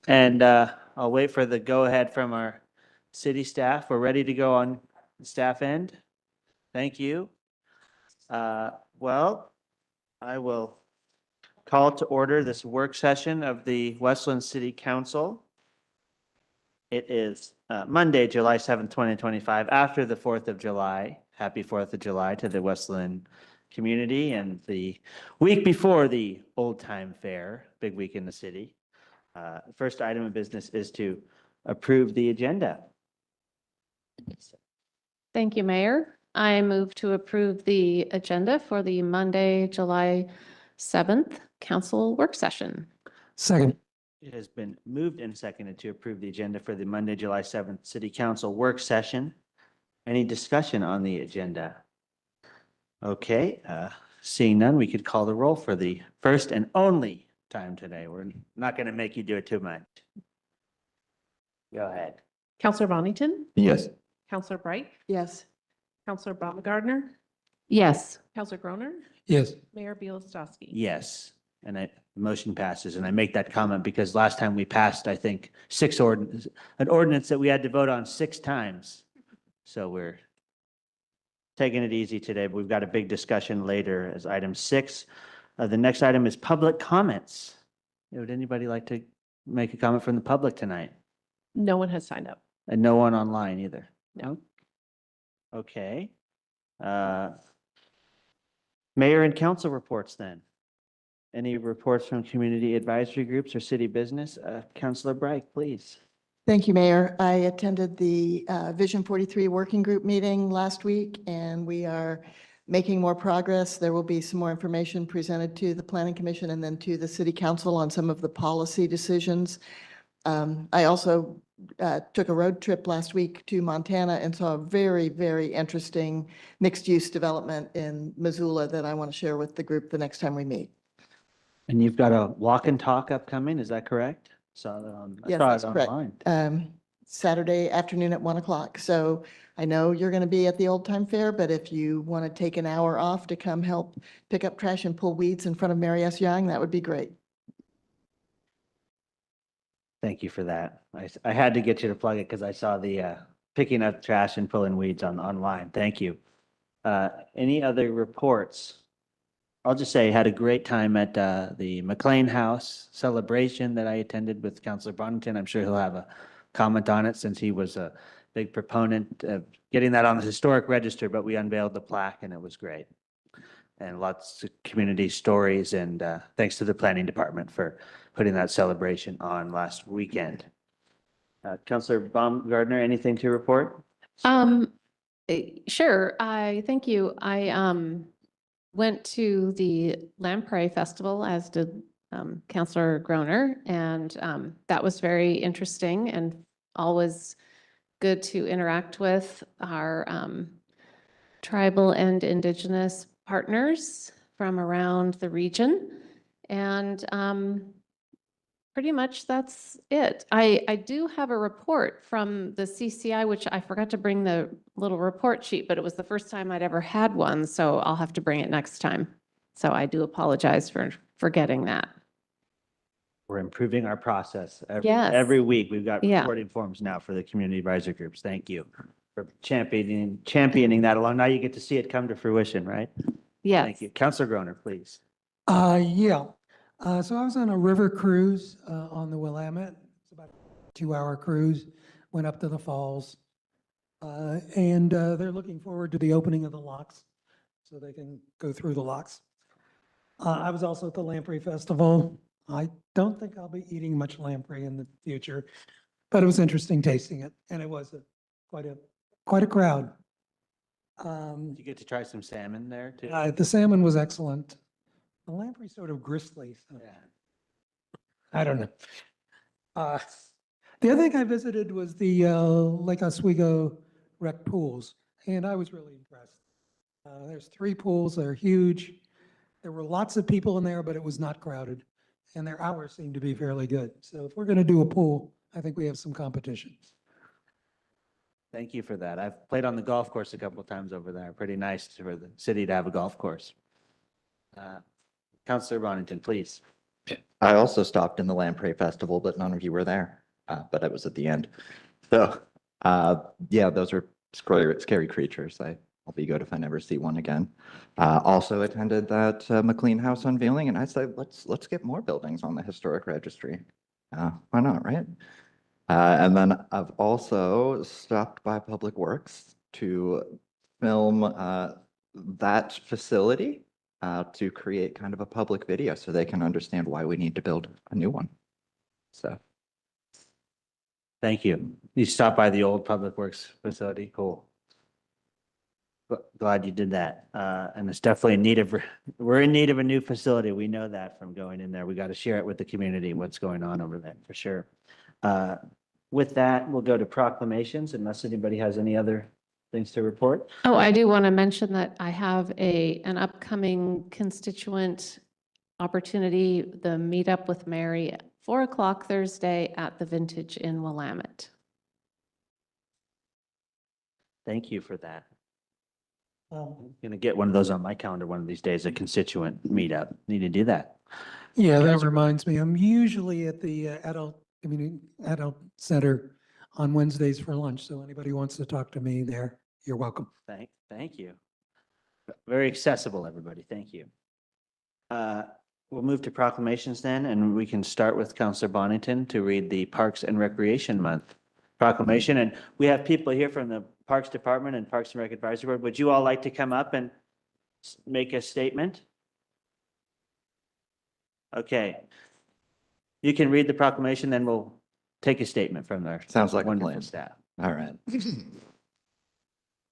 And I'll wait for the go-ahead from our city staff. We're ready to go on the staff end. Thank you. Well, I will call to order this work session of the Westland City Council. It is Monday, July 7th, 2025, after the 4th of July. Happy 4th of July to the Westland community, and the week before the Old Time Fair, big week in the city. First item of business is to approve the agenda. Thank you, Mayor. I move to approve the agenda for the Monday, July 7th council work session. Second. It has been moved and seconded to approve the agenda for the Monday, July 7th City Council work session. Any discussion on the agenda? Okay, seeing none, we could call the roll for the first and only time today. We're not going to make you do it too much. Go ahead. Counselor Bonington, Yes. Counselor Bright, Yes. Counselor Baumgardner, Yes. Counselor Groner, Yes. Mayor Bielostowski. Yes, and the motion passes, and I make that comment because last time we passed, I think, an ordinance that we had to vote on 6 times. So we're taking it easy today, but we've got a big discussion later as item 6. The next item is public comments. Would anybody like to make a comment from the public tonight? No one has signed up. And no one online either? No. Okay. Mayor and council reports then. Any reports from community advisory groups or city business? Councilor Bright, please. Thank you, Mayor. I attended the Vision 43 Working Group meeting last week, and we are making more progress. There will be some more information presented to the Planning Commission and then to the City Council on some of the policy decisions. I also took a road trip last week to Montana and saw a very, very interesting mixed-use development in Missoula that I want to share with the group the next time we meet. And you've got a walk and talk upcoming, is that correct? Yes, saw that's it correct. online. Saturday afternoon at 1 o'clock. So I know you're going to be at the Old Time Fair, but if you want to take an hour off to come help pick up trash and pull weeds in front of Mary S. Young, that would be great. Thank you for that. I had to get you to plug it because I saw the picking up trash and pulling weeds online. Thank you. Any other reports? I'll just say I had a great time at the McLean House celebration that I attended with Councilor Bonington. I'm sure he'll have a comment on it since he was a big proponent of getting that on the historic register, but we unveiled the plaque and it was great. And lots of community stories, and thanks to the planning department for putting that celebration on last weekend. Councilor Baumgardner, anything to report? Sure. Thank you. I went to the Lamprey Festival, as did Councilor Groner, and that was very interesting and always good to interact with our tribal and indigenous partners from around the region. And pretty much that's it. I do have a report from the CCI, which I forgot to bring the little report sheet, but it was the first time I'd ever had one, so I'll have to bring it next time. So I do apologize for forgetting that. We're improving our process. Yes. Every week, we've got Yeah. reporting forms now for the community advisory groups. Thank you for championing that along. Now you get to see it come to fruition, right? Yes. Thank you. Councilor Groner, please. Yeah. So I was on a river cruise on the Willamette. It's about a 2-hour cruise. Went up to the falls. And they're looking forward to the opening of the locks so they can go through the locks. I was also at the Lamprey Festival. I don't think I'll be eating much lamprey in the future, but it was interesting tasting it, and it was quite a crowd. Did you get to try some salmon there too? The salmon was excellent. The lamprey's sort of gristly. So Yeah. I don't know. The other thing I visited was the Lake Oswego rec pools, and I was really impressed. There's 3 pools. They're huge. There were lots of people in there, but it was not crowded, and their hours seemed to be fairly good. So if we're going to do a pool, I think we have some competition. Thank you for that. I've played on the golf course a couple of times over there. Pretty nice for the city to have a golf course. Councilor Bonington, please. I also stopped in the Lamprey Festival, but none of you were there. But I was at the end. So, yeah, those are scary creatures. I'll be good if I never see one again. Also attended that McLean House unveiling, and I said, let's get more buildings on the historic registry. Why not, right? And then I've also stopped by Public Works to film that facility to create kind of a public video so they can understand why we need to build a new one. So, Thank you. You stopped by the old Public Works facility. Cool. Glad you did that. And it's definitely in need of, we're in need of a new facility. We know that from going in there. We got to share it with the community, what's going on over there for sure. With that, we'll go to proclamations unless anybody has any other things to report. Oh, I do want to mention that I have an upcoming constituent opportunity, the Meetup with Mary at 4 o'clock Thursday at the Vintage in Willamette. Thank you for that. I'm gonna get one of those on my calendar one of these days, a constituent meetup. Need to do that. Yeah, that reminds me, I'm usually at the adult center on Wednesdays for lunch. So anybody who wants to talk to me there, you're welcome. Thank you. Very accessible, everybody. Thank you. We'll move to proclamations then, and we can start with Councilor Bonington to read the Parks and Recreation Month proclamation. And we have people here from the Parks Department and Parks and Rec Advisory Board. Would you all like to come up and make a statement? Okay. You can read the proclamation, then we'll take a statement from there. sounds like a Wonderful plan. staff. All right.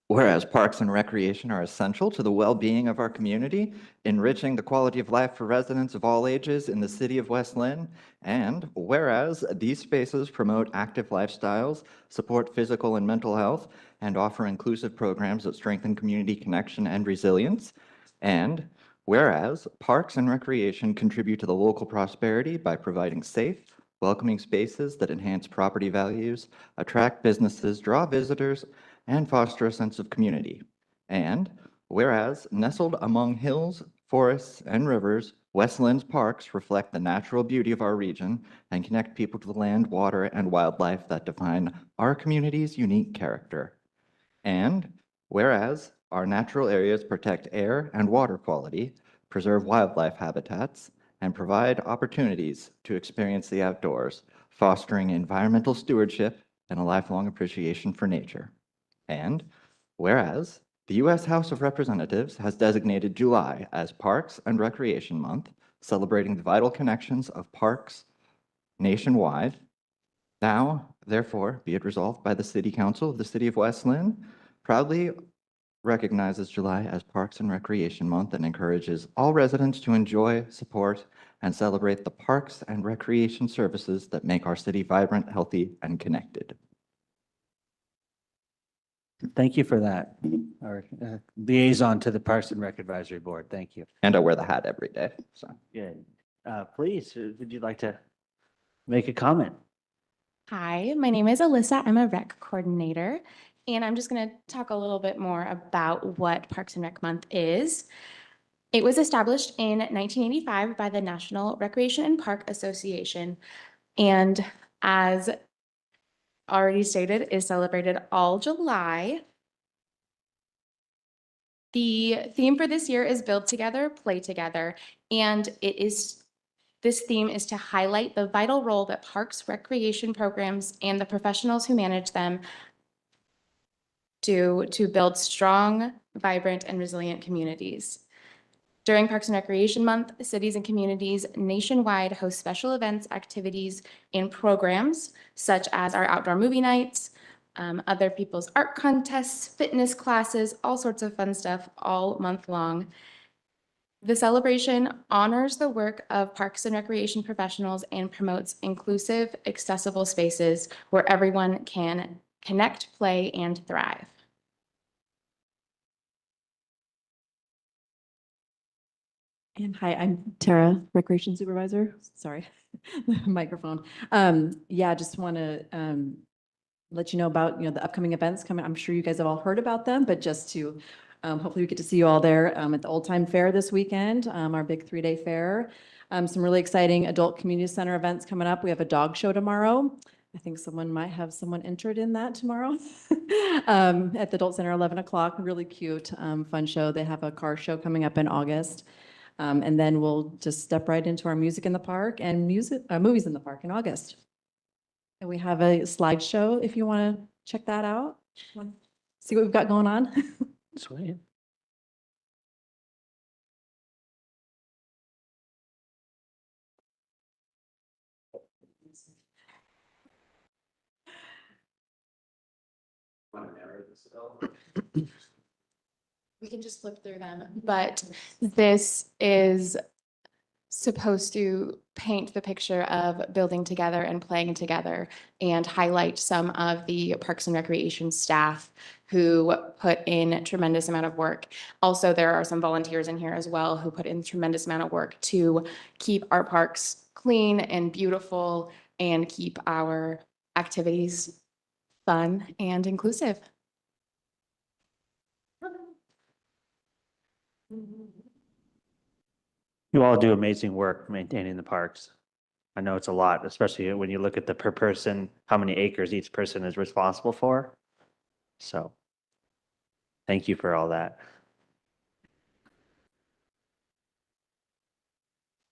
Whereas parks and recreation are essential to the well-being of our community, enriching the quality of life for residents of all ages in the city of West Lynn, and whereas these spaces promote active lifestyles, support physical and mental health, and offer inclusive programs that strengthen community connection and resilience, and whereas parks and recreation contribute to the local prosperity by providing safe, welcoming spaces that enhance property values, attract businesses, draw visitors, and foster a sense of community. And whereas nestled among hills, forests, and rivers, West Lynn's parks reflect the natural beauty of our region and connect people to the land, water, and wildlife that define our community's unique character. And whereas our natural areas protect air and water quality, preserve wildlife habitats, and provide opportunities to experience the outdoors, fostering environmental stewardship and a lifelong appreciation for nature. And whereas the U.S. House of Representatives has designated July as Parks and Recreation Month, celebrating the vital connections of parks nationwide, now, therefore, be it resolved by the City Council of the City of West Lynn, proudly recognizes July as Parks and Recreation Month and encourages all residents to enjoy, support, and celebrate the parks and recreation services that make our city vibrant, healthy, and connected. Thank you for that. Our liaison to the Parks and Rec Advisory Board. Thank you. And I wear the hat every day, so. Good. Please, would you like to make a comment? Hi, my name is Alyssa. I'm a rec coordinator, and I'm just going to talk a little bit more about what Parks and Rec Month is. It was established in 1985 by the National Recreation and Park Association, and as already stated, is celebrated all July. The theme for this year is Build Together, Play Together, and this theme is to highlight the vital role that parks, recreation programs, and the professionals who manage them do to build strong, vibrant, and resilient communities. During Parks and Recreation Month, cities and communities nationwide host special events, activities, and programs such as our outdoor movie nights, other people's art contests, fitness classes, all sorts of fun stuff all month long. The celebration honors the work of parks and recreation professionals and promotes inclusive, accessible spaces where everyone can connect, play, and thrive. And hi, I'm Tara, Recreation Supervisor. Sorry, the microphone. Yeah, just want to let you know about the upcoming events coming. I'm sure you guys have all heard about them, but just to hopefully we get to see you all there at the Old Time Fair this weekend, our big 3-day fair. Some really exciting adult community center events coming up. We have a dog show tomorrow. I think someone might have someone entered in that tomorrow at the adult center, 11 o'clock. Really cute, fun show. They have a car show coming up in August. And then we'll just step right into our music in the park and movies in the park in August. And we have a slideshow if you want to check that out. See what we've got going on. Sweet. We can just flip through them, but this is supposed to paint the picture of building together and playing together and highlight some of the Parks and Recreation staff who put in a tremendous amount of work. Also, there are some volunteers in here as well who put in a tremendous amount of work to keep our parks clean and beautiful and keep our activities fun and inclusive. You all do amazing work maintaining the parks. I know it's a lot, especially when you look at the per person, how many acres each person is responsible for. So thank you for all that.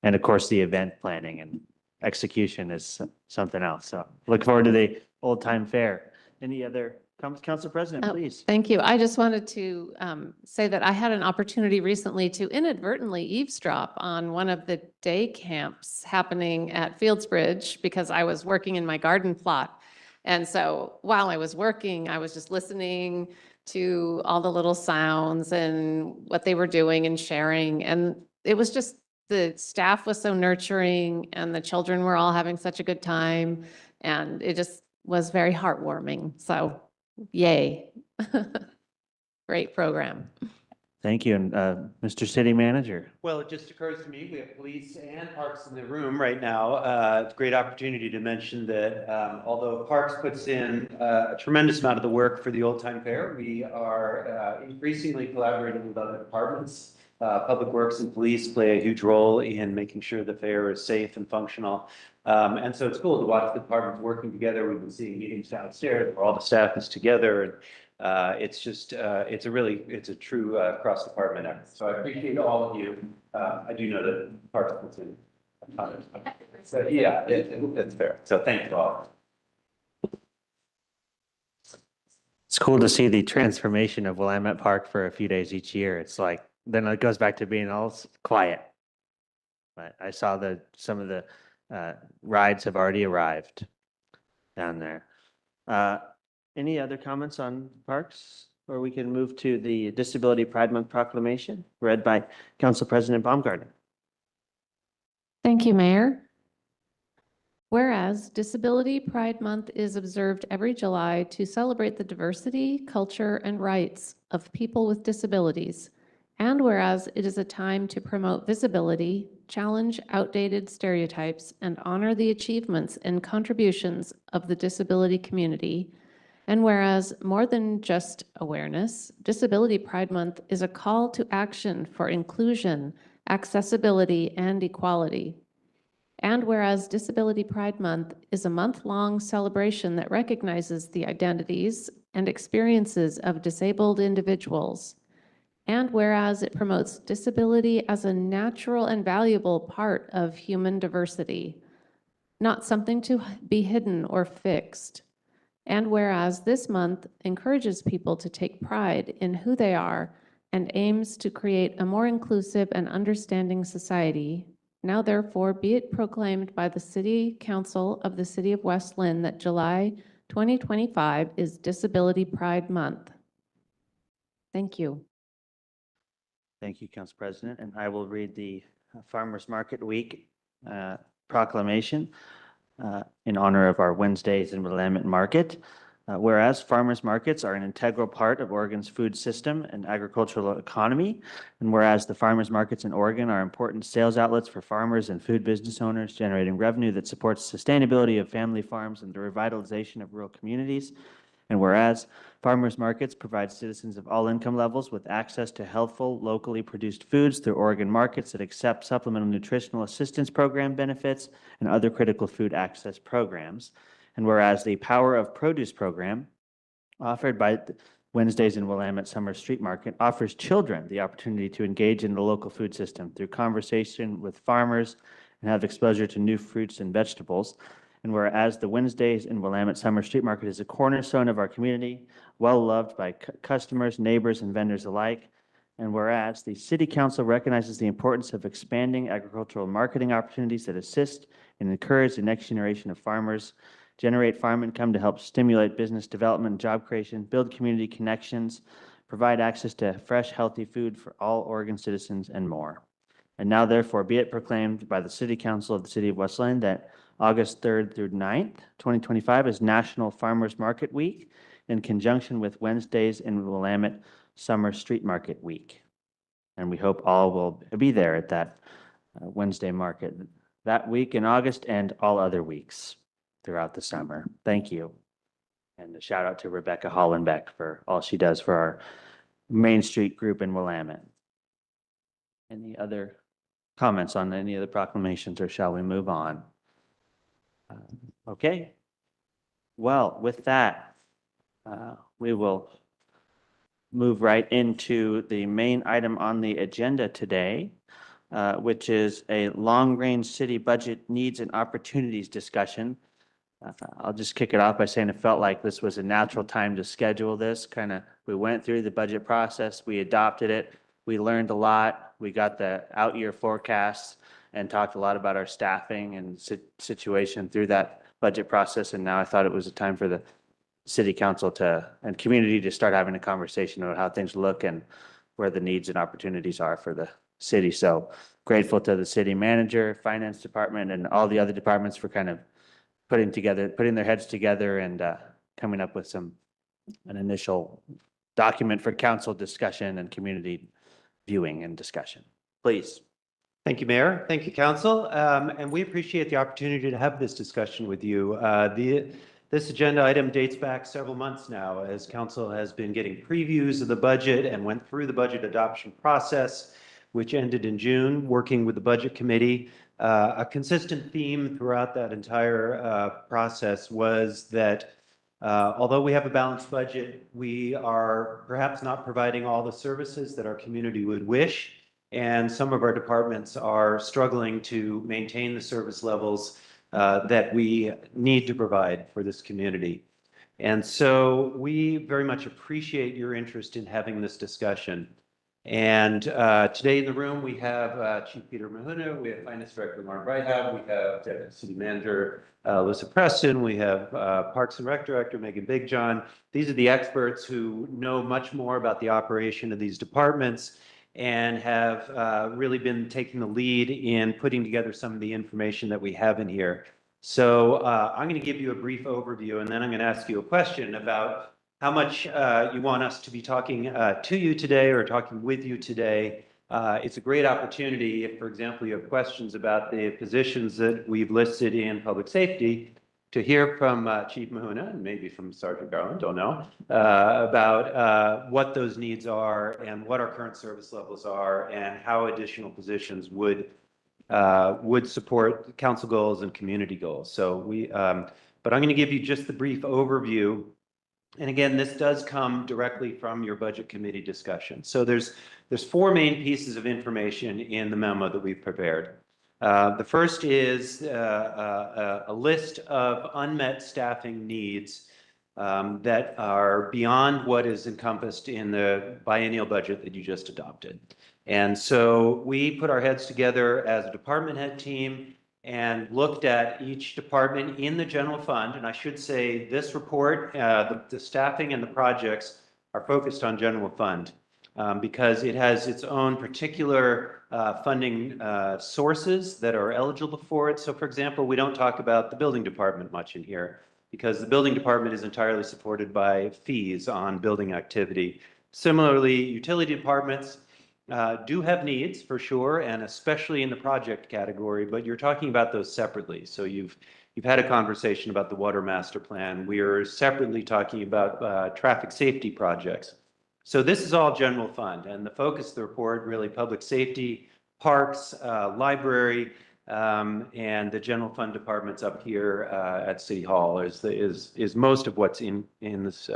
And of course, the event planning and execution is something else. So look forward to the old time fair. Any other comments, Council President, Oh, please? Thank you. I just wanted to say that I had an opportunity recently to inadvertently eavesdrop on one of the day camps happening at Fieldsbridge because I was working in my garden plot. And so while I was working, I was just listening to all the little sounds and what they were doing and sharing. And it was just, the staff was so nurturing and the children were all having such a good time. And it just was very heartwarming. So yay. Great program. Thank you. And Mr. City Manager. Well, it just occurs to me, we have police and parks in the room right now. It's a great opportunity to mention that although Parks puts in a tremendous amount of the work for the Old Time Fair, we are increasingly collaborating with other departments. Public Works and Police play a huge role in making sure the fair is safe and functional. And so it's cool to watch the departments working together. We've been seeing meetings downstairs where all the staff is together. And it's just, it's a true cross-department effort. So I appreciate all of you. I do know that Parks puts in a ton of stuff. So yeah, it's fair. So thank you all. It's cool to see the transformation of Willamette Park for a few days each year. It's like, then it goes back to being all quiet. But I saw that some of the rides have already arrived down there. Any other comments on parks? Or we can move to the Disability Pride Month proclamation read by Council President Baumgartner. Thank you, Mayor. Whereas Disability Pride Month is observed every July to celebrate the diversity, culture, and rights of people with disabilities. And whereas it is a time to promote visibility, challenge outdated stereotypes, and honor the achievements and contributions of the disability community. And whereas more than just awareness, Disability Pride Month is a call to action for inclusion, accessibility, and equality. And whereas Disability Pride Month is a month-long celebration that recognizes the identities and experiences of disabled individuals. And whereas it promotes disability as a natural and valuable part of human diversity, not something to be hidden or fixed. And whereas this month encourages people to take pride in who they are and aims to create a more inclusive and understanding society, now therefore be it proclaimed by the City Council of the City of West Lynn that July 2025 is Disability Pride Month. Thank you. Thank you, Council President. And I will read the Farmers Market Week proclamation in honor of our Wednesdays in Willamette Market. Whereas farmers markets are an integral part of Oregon's food system and agricultural economy, and whereas the farmers markets in Oregon are important sales outlets for farmers and food business owners, generating revenue that supports sustainability of family farms and the revitalization of rural communities. And whereas farmers markets provide citizens of all income levels with access to healthful, locally produced foods through Oregon markets that accept supplemental nutritional assistance program benefits and other critical food access programs. And whereas the Power of Produce program offered by Wednesdays in Willamette Summer Street Market offers children the opportunity to engage in the local food system through conversation with farmers and have exposure to new fruits and vegetables. And whereas the Wednesdays in Willamette Summer Street Market is a cornerstone of our community, well-loved by customers, neighbors, and vendors alike. And whereas the City Council recognizes the importance of expanding agricultural marketing opportunities that assist and encourage the next generation of farmers, generate farm income to help stimulate business development and job creation, build community connections, provide access to fresh, healthy food for all Oregon citizens, and more. And now therefore be it proclaimed by the City Council of the City of West Linn that August 3rd through 9th, 2025 is National Farmers Market Week in conjunction with Wednesdays in Willamette Summer Street Market Week. And we hope all will be there at that Wednesday market that week in August and all other weeks throughout the summer. Thank you. And a shout out to Rebecca Hollenbeck for all she does for our Main Street group in Willamette. Any other comments on any of the proclamations, or shall we move on? Okay. Well, with that, we will move right into the main item on the agenda today, which is a long-range city budget needs and opportunities discussion. I'll just kick it off by saying it felt like this was a natural time to schedule this. We went through the budget process, we adopted it, we learned a lot, we got the out-year forecasts and talked a lot about our staffing and situation through that budget process. And now I thought it was a time for the city council and community to start having a conversation about how things look and where the needs and opportunities are for the city. So grateful to the city manager, finance department, and all the other departments for kind of putting their heads together and coming up with an initial document for council discussion and community viewing and discussion. Please. Thank you, Mayor. Thank you, Council. And we appreciate the opportunity to have this discussion with you. This agenda item dates back several months now, as Council has been getting previews of the budget and went through the budget adoption process, which ended in June, working with the Budget Committee. A consistent theme throughout that entire process was that although we have a balanced budget, we are perhaps not providing all the services that our community would wish. And some of our departments are struggling to maintain the service levels that we need to provide for this community. And so we very much appreciate your interest in having this discussion. And today in the room, we have Chief Peter Mahuna, we have Finance Director Lauren Breithaupt, we have Deputy City Manager Alyssa Preston, we have Parks and Rec Director Megan Bigjohn. These are the experts who know much more about the operation of these departments and have really been taking the lead in putting together some of the information that we have in here. So I'm going to give you a brief overview, and then I'm going to ask you a question about how much you want us to be talking to you today or talking with you today. It's a great opportunity if, for example, you have questions about the positions that we've listed in public safety, to hear from Chief Mahuna and maybe from Sergeant Garland, don't know, about what those needs are and what our current service levels are and how additional positions would support council goals and community goals. So but I'm going to give you just the brief overview. And again, this does come directly from your Budget Committee discussion. So there's four main pieces of information in the memo that we've prepared. The first is a list of unmet staffing needs that are beyond what is encompassed in the biennial budget that you just adopted. And so we put our heads together as a department head team and looked at each department in the general fund. And I should say this report, the staffing and the projects are focused on general fund because it has its own particular funding sources that are eligible for it. So for example, we don't talk about the building department much in here because the building department is entirely supported by fees on building activity. Similarly, utility departments do have needs for sure, and especially in the project category, but you're talking about those separately. So you've You've had a conversation about the water master plan. We are separately talking about traffic safety projects. So this is all general fund, and the focus of the report, really public safety, parks, library, and the general fund departments up here at City Hall is most of what's in this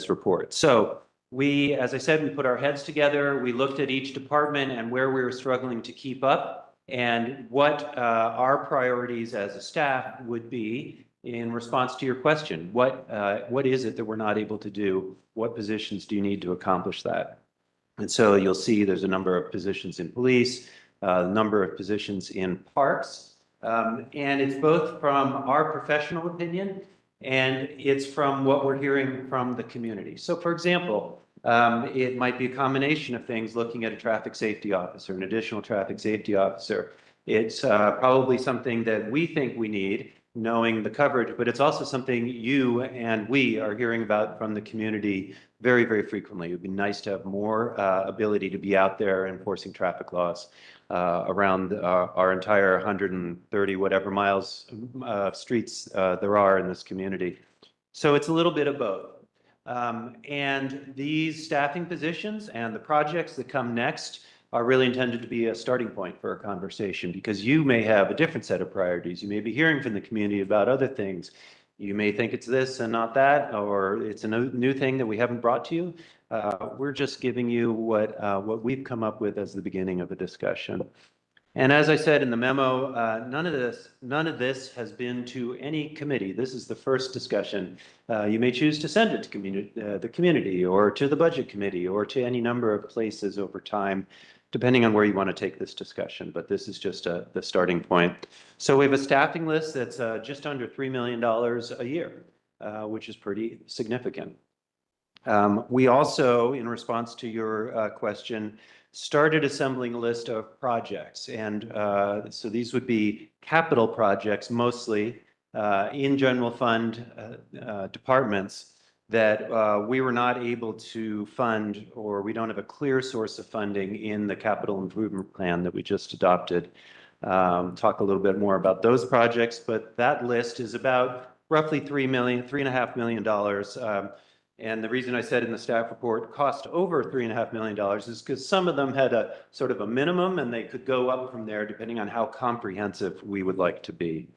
report. So we, as I said, we put our heads together. We looked at each department and where we were struggling to keep up and what our priorities as a staff would be in response to your question. What is it that we're not able to do? What positions do you need to accomplish that? And so you'll see there's a number of positions in police, a number of positions in parks, and it's both from our professional opinion and it's from what we're hearing from the community. So for example, it might be a combination of things looking at a traffic safety officer, an additional traffic safety officer. It's probably something that we think we need, knowing the coverage, but it's also something you and we are hearing about from the community very, very frequently. It would be nice to have more ability to be out there enforcing traffic laws around our entire 130 whatever miles of streets there are in this community. So it's a little bit of both. And these staffing positions and the projects that come next are really intended to be a starting point for a conversation, because you may have a different set of priorities. You may be hearing from the community about other things. You may think it's this and not that, or it's a new thing that we haven't brought to you. We're just giving you what we've come up with as the beginning of a discussion. And as I said in the memo, none of this has been to any committee. This is the first discussion. You may choose to send it to the community or to the budget committee or to any number of places over time, depending on where you want to take this discussion. But this is just the starting point. So we have a staffing list that's just under $3 million a year, which is pretty significant. We also, in response to your question, started assembling a list of projects. And so these would be capital projects, mostly in general fund departments that we were not able to fund, or we don't have a clear source of funding in the capital improvement plan that we just adopted. Talk a little bit more about those projects, but that list is about roughly $3.5 million. And the reason I said in the staff report cost over $3.5 million is because some of them had a sort of a minimum and they could go up from there depending on how comprehensive we would like to be.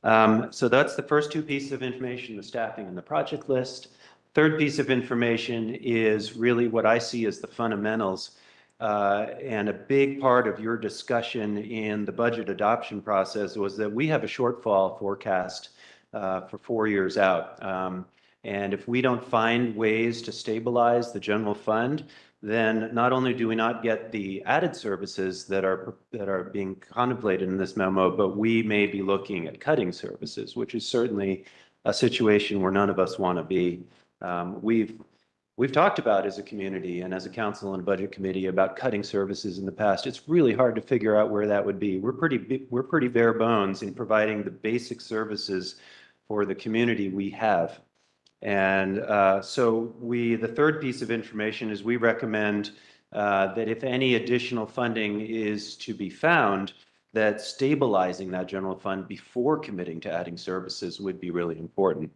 So that's the first two pieces of information, the staffing and the project list. Third piece of information is really what I see as the fundamentals. And a big part of your discussion in the budget adoption process was that we have a shortfall forecast for 4 years out. And if we don't find ways to stabilize the general fund, then not only do we not get the added services that are being contemplated in this memo, but we may be looking at cutting services, which is certainly a situation where none of us want to be. We've talked about as a community and as a council and budget committee about cutting services in the past. It's really hard to figure out where that would be. We're pretty bare bones in providing the basic services for the community we have. And so the third piece of information is we recommend that if any additional funding is to be found, that stabilizing that general fund before committing to adding services would be really important.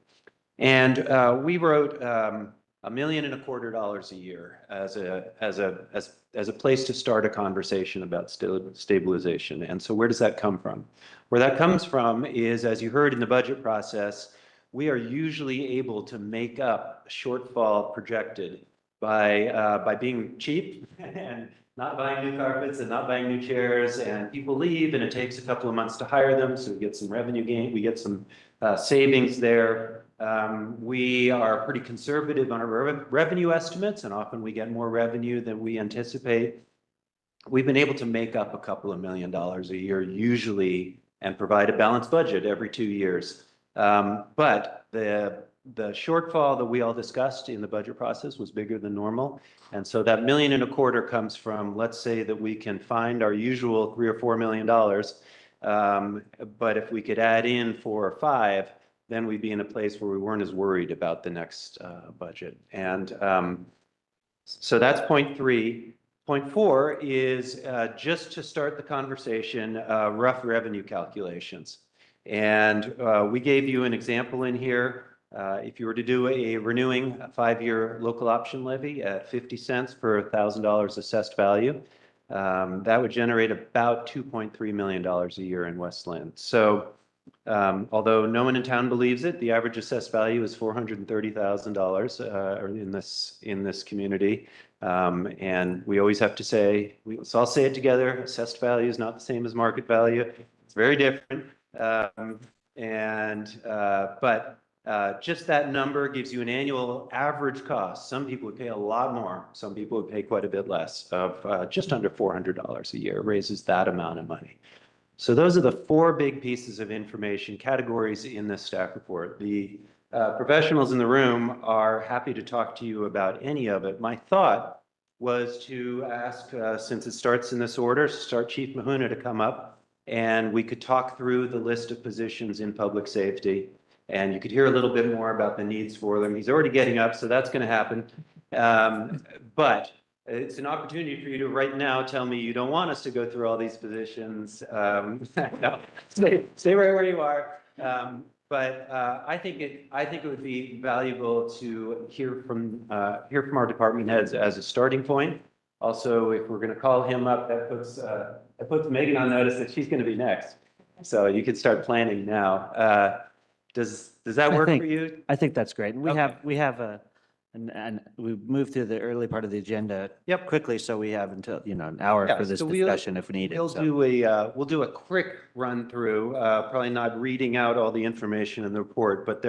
And we wrote $1.25 million a year as a place to start a conversation about stabilization. And so where does that come from? Where that comes from is, as you heard in the budget process, we are usually able to make up a shortfall projected by being cheap and not buying new carpets and not buying new chairs, and people leave and it takes a couple of months to hire them, so we get some revenue gain, we get some savings there. We are pretty conservative on our revenue estimates, and often we get more revenue than we anticipate. We've been able to make up a couple of $1 million a year usually and provide a balanced budget every 2 years. But the shortfall that we all discussed in the budget process was bigger than normal. And so that $1.25 million comes from, let's say that we can find our usual $3 or $4 million. But if we could add in 4 or 5, then we'd be in a place where we weren't as worried about the next budget. And so that's point 3. Point 4 is just to start the conversation, rough revenue calculations. And we gave you an example in here. If you were to do a renewing 5-year local option levy at 50 cents per $1,000 assessed value, that would generate about $2.3 million a year in West Lynn. So although no one in town believes it, the average assessed value is $430,000 in this community. And we always have to say, let's all say it together, assessed value is not the same as market value. It's very different. But just that number gives you an annual average cost. Some people would pay a lot more. Some people would pay quite a bit less of just under $400 a year. It raises that amount of money. So those are the 4 big pieces of information categories in this staff report. The professionals in the room are happy to talk to you about any of it. My thought was to ask, since it starts in this order, start Chief Mahuna to come up, and we could talk through the list of positions in public safety, and you could hear a little bit more about the needs for them. He's already getting up, so that's going to happen. But it's an opportunity for you to right now tell me you don't want us to go through all these positions. No, stay right where you are. But I think it would be valuable to hear from our department heads as a starting point. Also, if we're going to call him up, that puts Megan on notice that she's going to be next. So you can start planning now. Does that work for you? I think that's great. And Okay. we have and we moved through the early part of the agenda quickly, so we have until, an hour Yeah, for this so we'll- discussion if we need it. We'll So do a quick run through, probably not reading out all the information in the report, but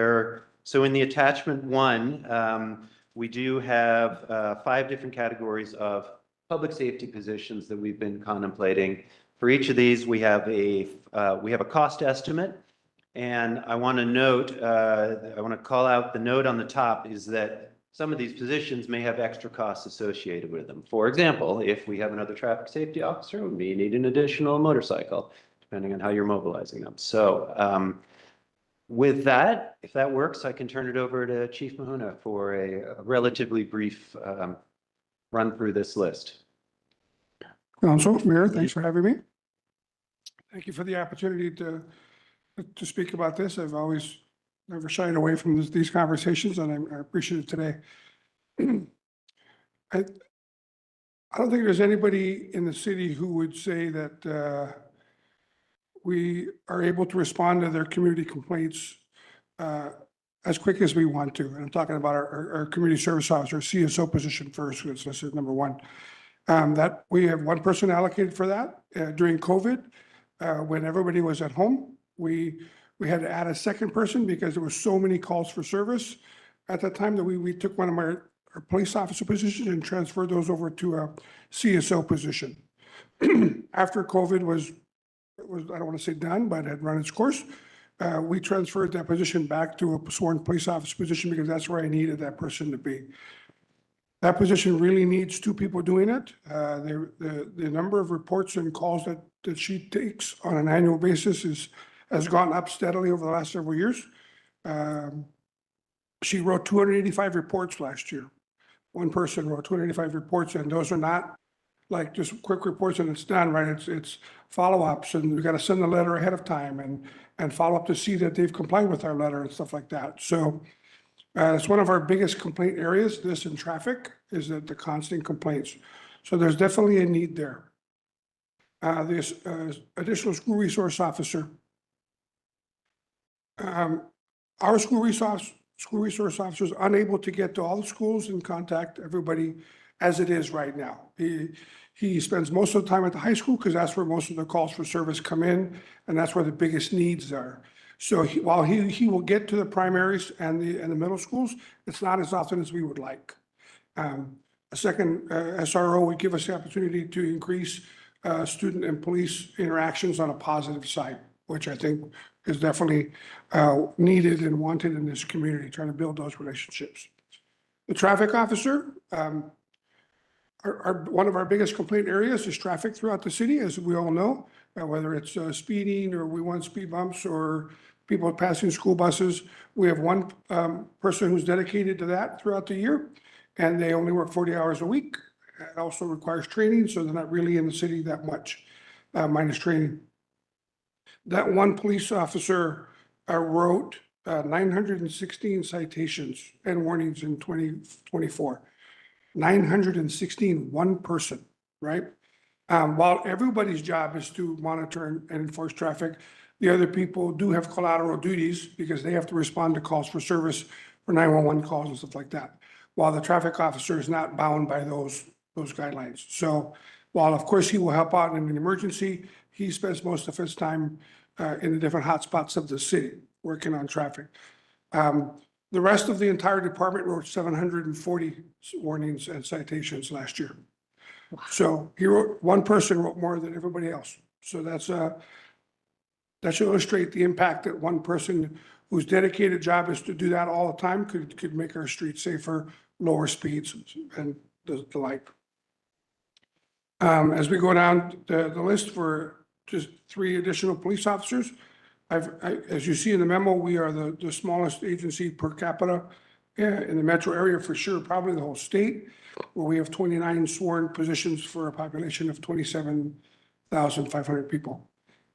so in the attachment 1, we do have 5 different categories of public safety positions that we've been contemplating. For each of these, we have a cost estimate. And I want to call out the note on the top is that some of these positions may have extra costs associated with them. For example, if we have another traffic safety officer, we may need an additional motorcycle, depending on how you're mobilizing them. So with that, if that works, I can turn it over to Chief Mahuna for a relatively brief run through this list. Council, Mayor, thanks for having me. Thank you for the opportunity to speak about this. I've always never shied away from these conversations, and I appreciate it today. I don't think there's anybody in the city who would say that we are able to respond to their community complaints as quick as we want to. And I'm talking about our community service officer, CSO position first, which is number 1. That we have 1 person allocated for that during COVID, when everybody was at home. We had to add a 2nd person because there were so many calls for service at that time that we took one of our police officer positions and transferred those over to a CSO position. After COVID was I don't want to say done, but had run its course, we transferred that position back to a sworn police officer position because that's where I needed that person to be. That position really needs 2 people doing it. The number of reports and calls that she takes on an annual basis has gone up steadily over the last several years. She wrote 285 reports last year. 1 person wrote 285 reports, and those are not like just quick reports and it's done, right? It's follow-ups, and we've got to send the letter ahead of time and follow up to see that they've complied with our letter and stuff like that. So it's one of our biggest complaint areas, this in traffic, is that the constant complaints. So there's definitely a need there. This additional school resource officer. Our school resource officer is unable to get to all the schools and contact everybody as it is right now. He spends most of the time at the high school because that's where most of the calls for service come in, and that's where the biggest needs are. So while he will get to the primaries and the middle schools, it's not as often as we would like. A 2nd SRO would give us the opportunity to increase student and police interactions on a positive side, which I think is definitely needed and wanted in this community, trying to build those relationships. The traffic officer, one of our biggest complaint areas is traffic throughout the city, as we all know, whether it's speeding or we want speed bumps or people passing school buses. We have 1 person who's dedicated to that throughout the year, and they only work 40 hours a week. It also requires training, so they're not really in the city that much, minus training. that one police officer wrote 916 citations and warnings in 2024. 916, one person, right? While everybody's job is to monitor and enforce traffic, the other people do have collateral duties because they have to respond to calls for service for 911 calls and stuff like that. While the traffic officer is not bound by those guidelines. So while of course he will help out in an emergency, he spends most of his time in the different hotspots of the city working on traffic. The rest of the entire department wrote 740 warnings and citations last year. So one person wrote more than everybody else. So that should illustrate the impact that one person whose dedicated job is to do that all the time could make our streets safer, lower speeds and the like. As we go down the list for just 3 additional police officers, as you see in the memo, we are the smallest agency per capita in the metro area for sure, probably the whole state, where we have 29 sworn positions for a population of 27,500 people.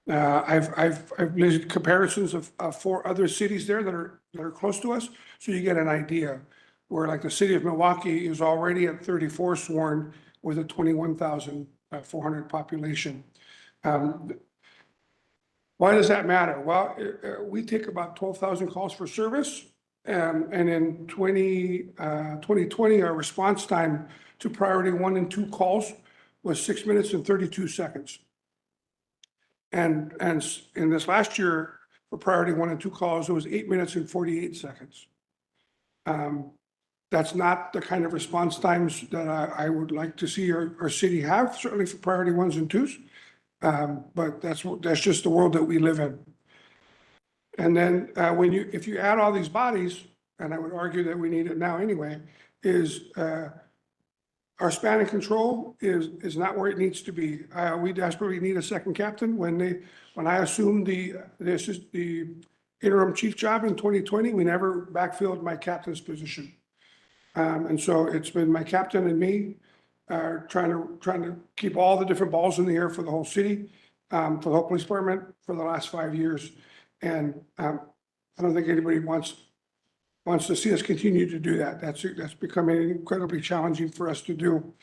I've listed comparisons of 4 other cities there that are close to us, so you get an idea where like the city of Milwaukee is already at 34 sworn with a 21,400 population. Why does that matter? Well, we take about 12,000 calls for service. And in 2020, our response time to priority 1 and 2 calls was 6 minutes and 32 seconds. And in this last year, for priority 1 and 2 calls, it was 8 minutes and 48 seconds. That's not the kind of response times that I would like to see our city have, certainly for priority 1s and 2s. But that's just the world that we live in. And then if you add all these bodies, and I would argue that we need it now anyway, is our span of control is not where it needs to be. We desperately need a second captain. When I assumed the interim chief job in 2020, we never backfilled my captain's position. And so it's been my captain and me trying to keep all the different balls in the air for the whole city, for the whole police department for the last 5 years. And I don't think anybody wants to see us continue to do that. That's becoming incredibly challenging for us to do.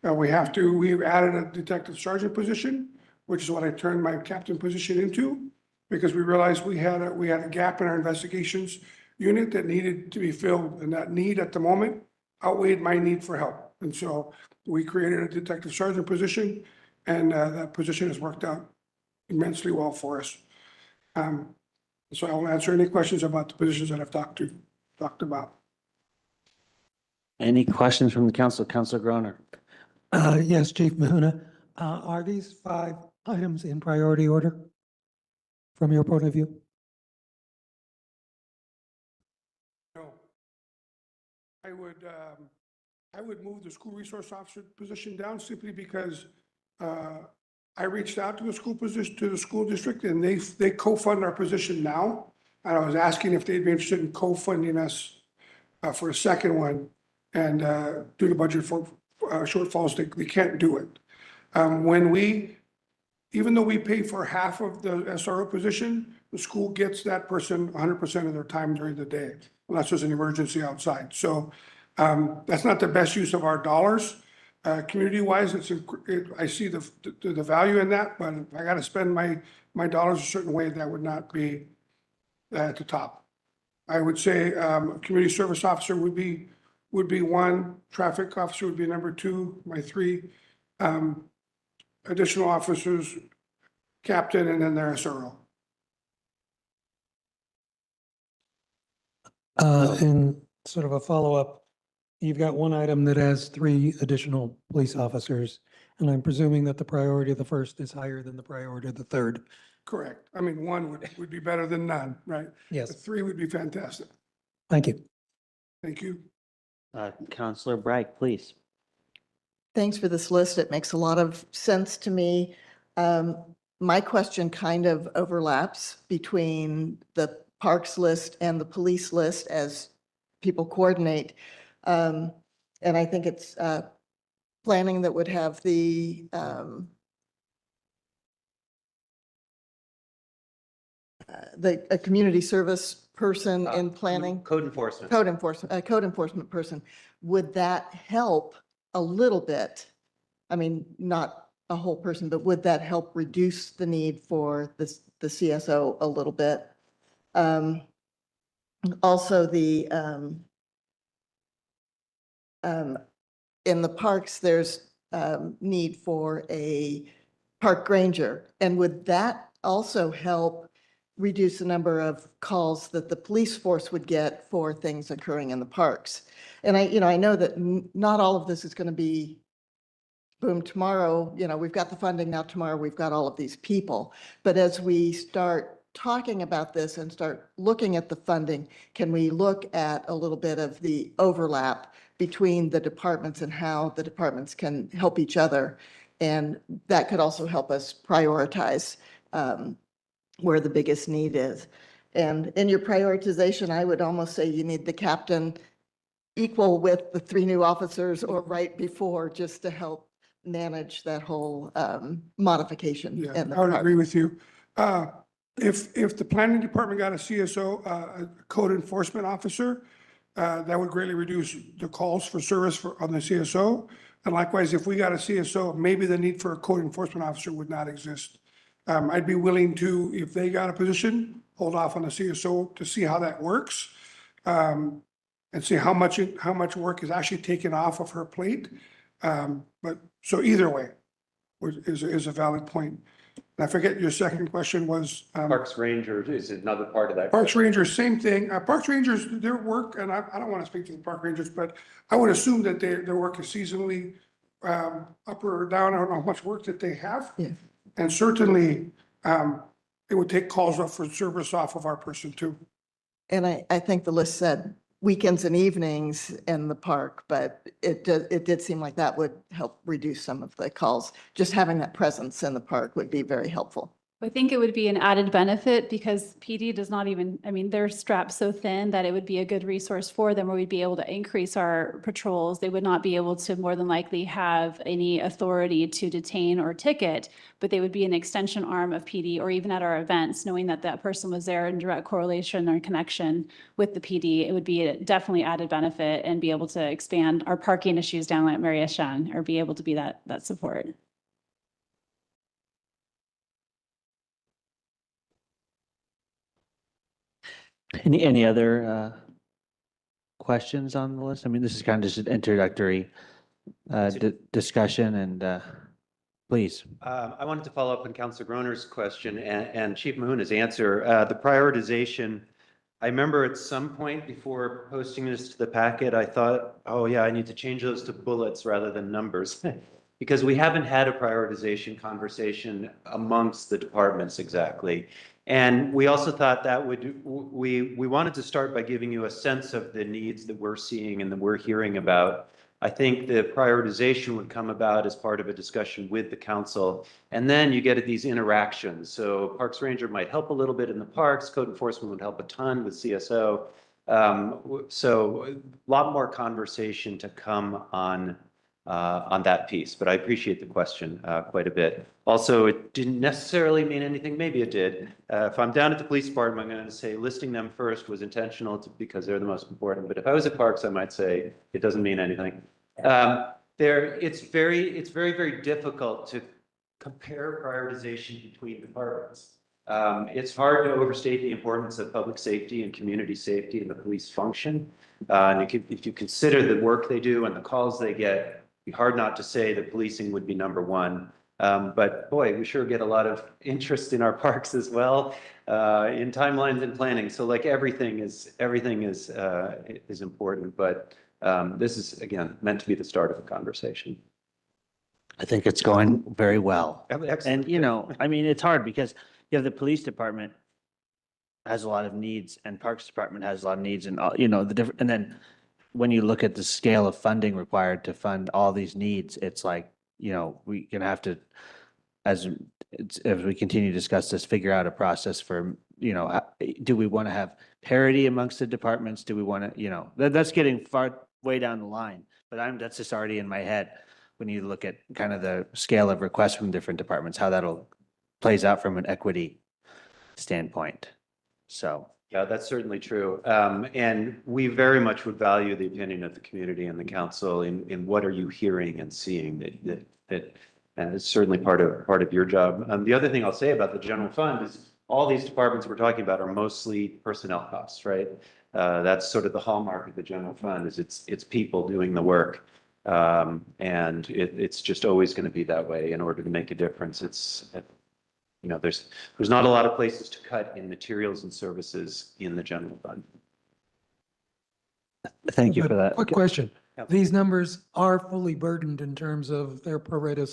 We've added a detective sergeant position, which is what I turned my captain position into, because we realized we had a gap in our investigations unit that needed to be filled, and that need at the moment outweighed my need for help. And so we created a detective sergeant position, and that position has worked out immensely well for us. So I will answer any questions about the positions that I've talked about. Any questions from the council? Councilor Groner. Yes, Chief Mahuna. Are these 5 items in priority order from your point of view? No. I would move the school resource officer position down simply because I reached out to the school district, and they co-fund our position now. And I was asking if they'd be interested in co-funding us for a second one, and due to budget shortfalls, they can't do it. Even though we pay for half of the SRO position, the school gets that person 100% of their time during the day, unless there's an emergency outside. So that's not the best use of our dollars. Community-wise, I see the value in that, but if I got to spend my dollars a certain way, that would not be at the top. I would say community service officer would be 1, traffic officer would be number 2, my 3 additional officers, captain, and then their SRO. And sort of a follow-up, you've got one item that has 3 additional police officers, and I'm presuming that the priority of the first is higher than the priority of the third. Correct. I mean, 1 would be better than none, right? Yes. But 3 would be fantastic. Thank you. Thank you. Councilor Bright, please. Thanks for this list. It makes a lot of sense to me. My question kind of overlaps between the parks list and the police list as people coordinate. And I think it's planning that would have the a community service person in planning, Code enforcement. code enforcement person, would that help a little bit? I mean, not a whole person, but would that help reduce the need for the CSO a little bit? Also, in the parks, there's need for a park ranger. And would that also help reduce the number of calls that the police force would get for things occurring in the parks? And I know that not all of this is going to be boom tomorrow. We've got the funding now. Tomorrow we've got all of these people. But as we start talking about this and start looking at the funding, can we look at a little bit of the overlap between the departments and how the departments can help each other? And that could also help us prioritize where the biggest need is. And in your prioritization, I would almost say you need the captain equal with the 3 new officers or right before, just to help manage that whole modification. Yeah, in the I would agree department. with you. If the planning department got a CSO, a code enforcement officer, that would greatly reduce the calls for service on the CSO. And likewise, if we got a CSO, maybe the need for a code enforcement officer would not exist. I'd be willing to, if they got a position, hold off on the CSO to see how that works. And see how much work is actually taken off of her plate. But so either way is a valid point. And I forget your second question was. Parks Ranger is another part of that. Parks Rangers, same thing. Parks Rangers, their work, and I don't want to speak to the Park Rangers, but I would assume that their work is seasonally up or down. I don't know how much work that they have. Yeah. And certainly it would take calls up for service off of our person too. And I think the list said weekends and evenings in the park, but it did seem like that would help reduce some of the calls. Just having that presence in the park would be very helpful. I think it would be an added benefit because PD does not even, I mean, they're strapped so thin that it would be a good resource for them where we'd be able to increase our patrols. They would not be able to more than likely have any authority to detain or ticket, but they would be an extension arm of PD or even at our events, knowing that that person was there in direct correlation or connection with the PD. It would be a definitely added benefit and be able to expand our parking issues down at Maria Shan or be able to be that support. Any other questions on the list? I mean, this is kind of just an introductory discussion and please. I wanted to follow up on Councilor Groner's question and Chief Mahuna's answer. The prioritization, I remember at some point before posting this to the packet, I thought, oh yeah, I need to change those to bullets rather than numbers. Because we haven't had a prioritization conversation amongst the departments exactly. And we also thought that we wanted to start by giving you a sense of the needs that we're seeing and that we're hearing about. I think the prioritization would come about as part of a discussion with the council. And then you get at these interactions. So Parks Ranger might help a little bit in the parks. Code enforcement would help a ton with CSO. So a lot more conversation to come on that piece, but I appreciate the question quite a bit. Also, it didn't necessarily mean anything. Maybe it did. If I'm down at the police department, I'm going to say listing them first was intentional because they're the most important. But if I was at Parks, I might say it doesn't mean anything. It's very, very difficult to compare prioritization between departments. It's hard to overstate the importance of public safety and community safety and the police function. And if you consider the work they do and the calls they get, it'd be hard not to say that policing would be number one. But boy, we sure get a lot of interest in our parks as well, in timelines and planning. So like everything is important, but this is again meant to be the start of a conversation. I think it's going very well. Excellent. And I mean, it's hard because you have the police department has a lot of needs and Parks Department has a lot of needs and the different, and then when you look at the scale of funding required to fund all these needs, it's like, we're gonna have to, as we continue to discuss this, figure out a process for, do we want to have parity amongst the departments? Do we want to, that's getting way down the line, but that's just already in my head when you look at kind of the scale of requests from different departments, how that'll plays out from an equity standpoint. So, Yeah, that's certainly true. And we very much would value the opinion of the community and the council in what are you hearing and seeing that is certainly part of your job. The other thing I'll say about the general fund is all these departments we're talking about are mostly personnel costs, right? That's sort of the hallmark of the general fund is it's people doing the work. And it's just always going to be that way in order to make a difference. There's not a lot of places to cut in materials and services in the general fund. thank you for But that. quick question. Yeah. These numbers are fully burdened in terms of their pro rata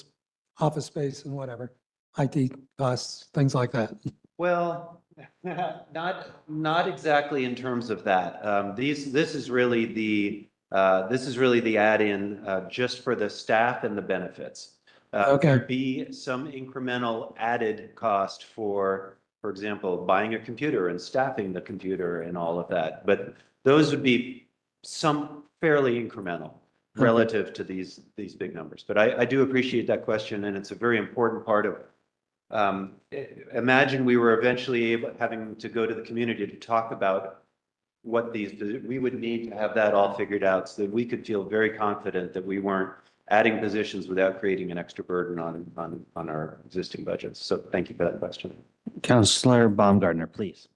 office space and whatever, IT costs, things like that. Well, not exactly in terms of that. This is really the add-in just for the staff and the benefits. Okay. There'd be some incremental added cost for example, buying a computer and staffing the computer and all of that. But those would be some fairly incremental relative to these big numbers. But I do appreciate that question, and it's a very important part of. Imagine we were eventually having to go to the community to talk about what we would need to have that all figured out so that we could feel very confident that we weren't adding positions without creating an extra burden on our existing budgets. So thank you for that question. Councillor Baumgartner, please.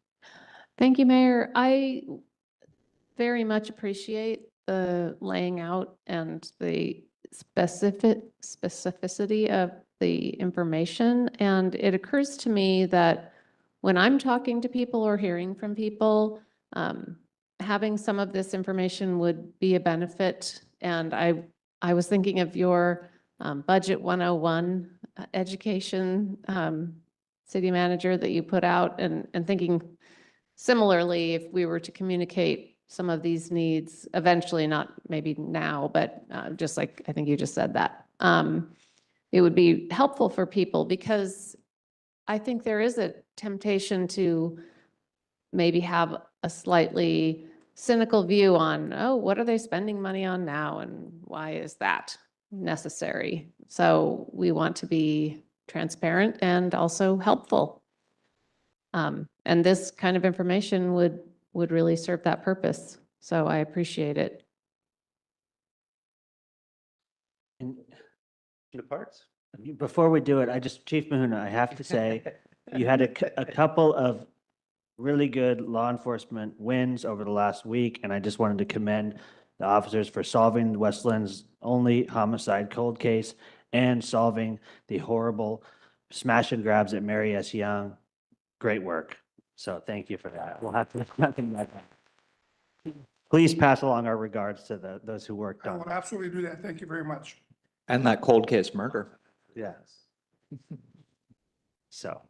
Thank you, Mayor. I very much appreciate the laying out and the specificity of the information. And it occurs to me that when I'm talking to people or hearing from people, having some of this information would be a benefit. And I was thinking of your Budget 101 education city manager that you put out and thinking similarly, if we were to communicate some of these needs eventually, not maybe now, but just like I think you just said that, it would be helpful for people because I think there is a temptation to maybe have a slightly cynical view on, oh, what are they spending money on now and why is that necessary? So we want to be transparent and also helpful. And this kind of information would really serve that purpose. So I appreciate it. And Parts? before we do it, Chief Mahuna, I have to say, you had a couple of really good law enforcement wins over the last week, and I just wanted to commend the officers for solving Westland's only homicide cold case and solving the horrible smash and grabs at Mary S. Young. Great work. So thank you for that. We'll have to nothing like that. Please pass along our regards to those who worked I on will it. absolutely do that. Thank you very much. And that cold case murder. Yes. So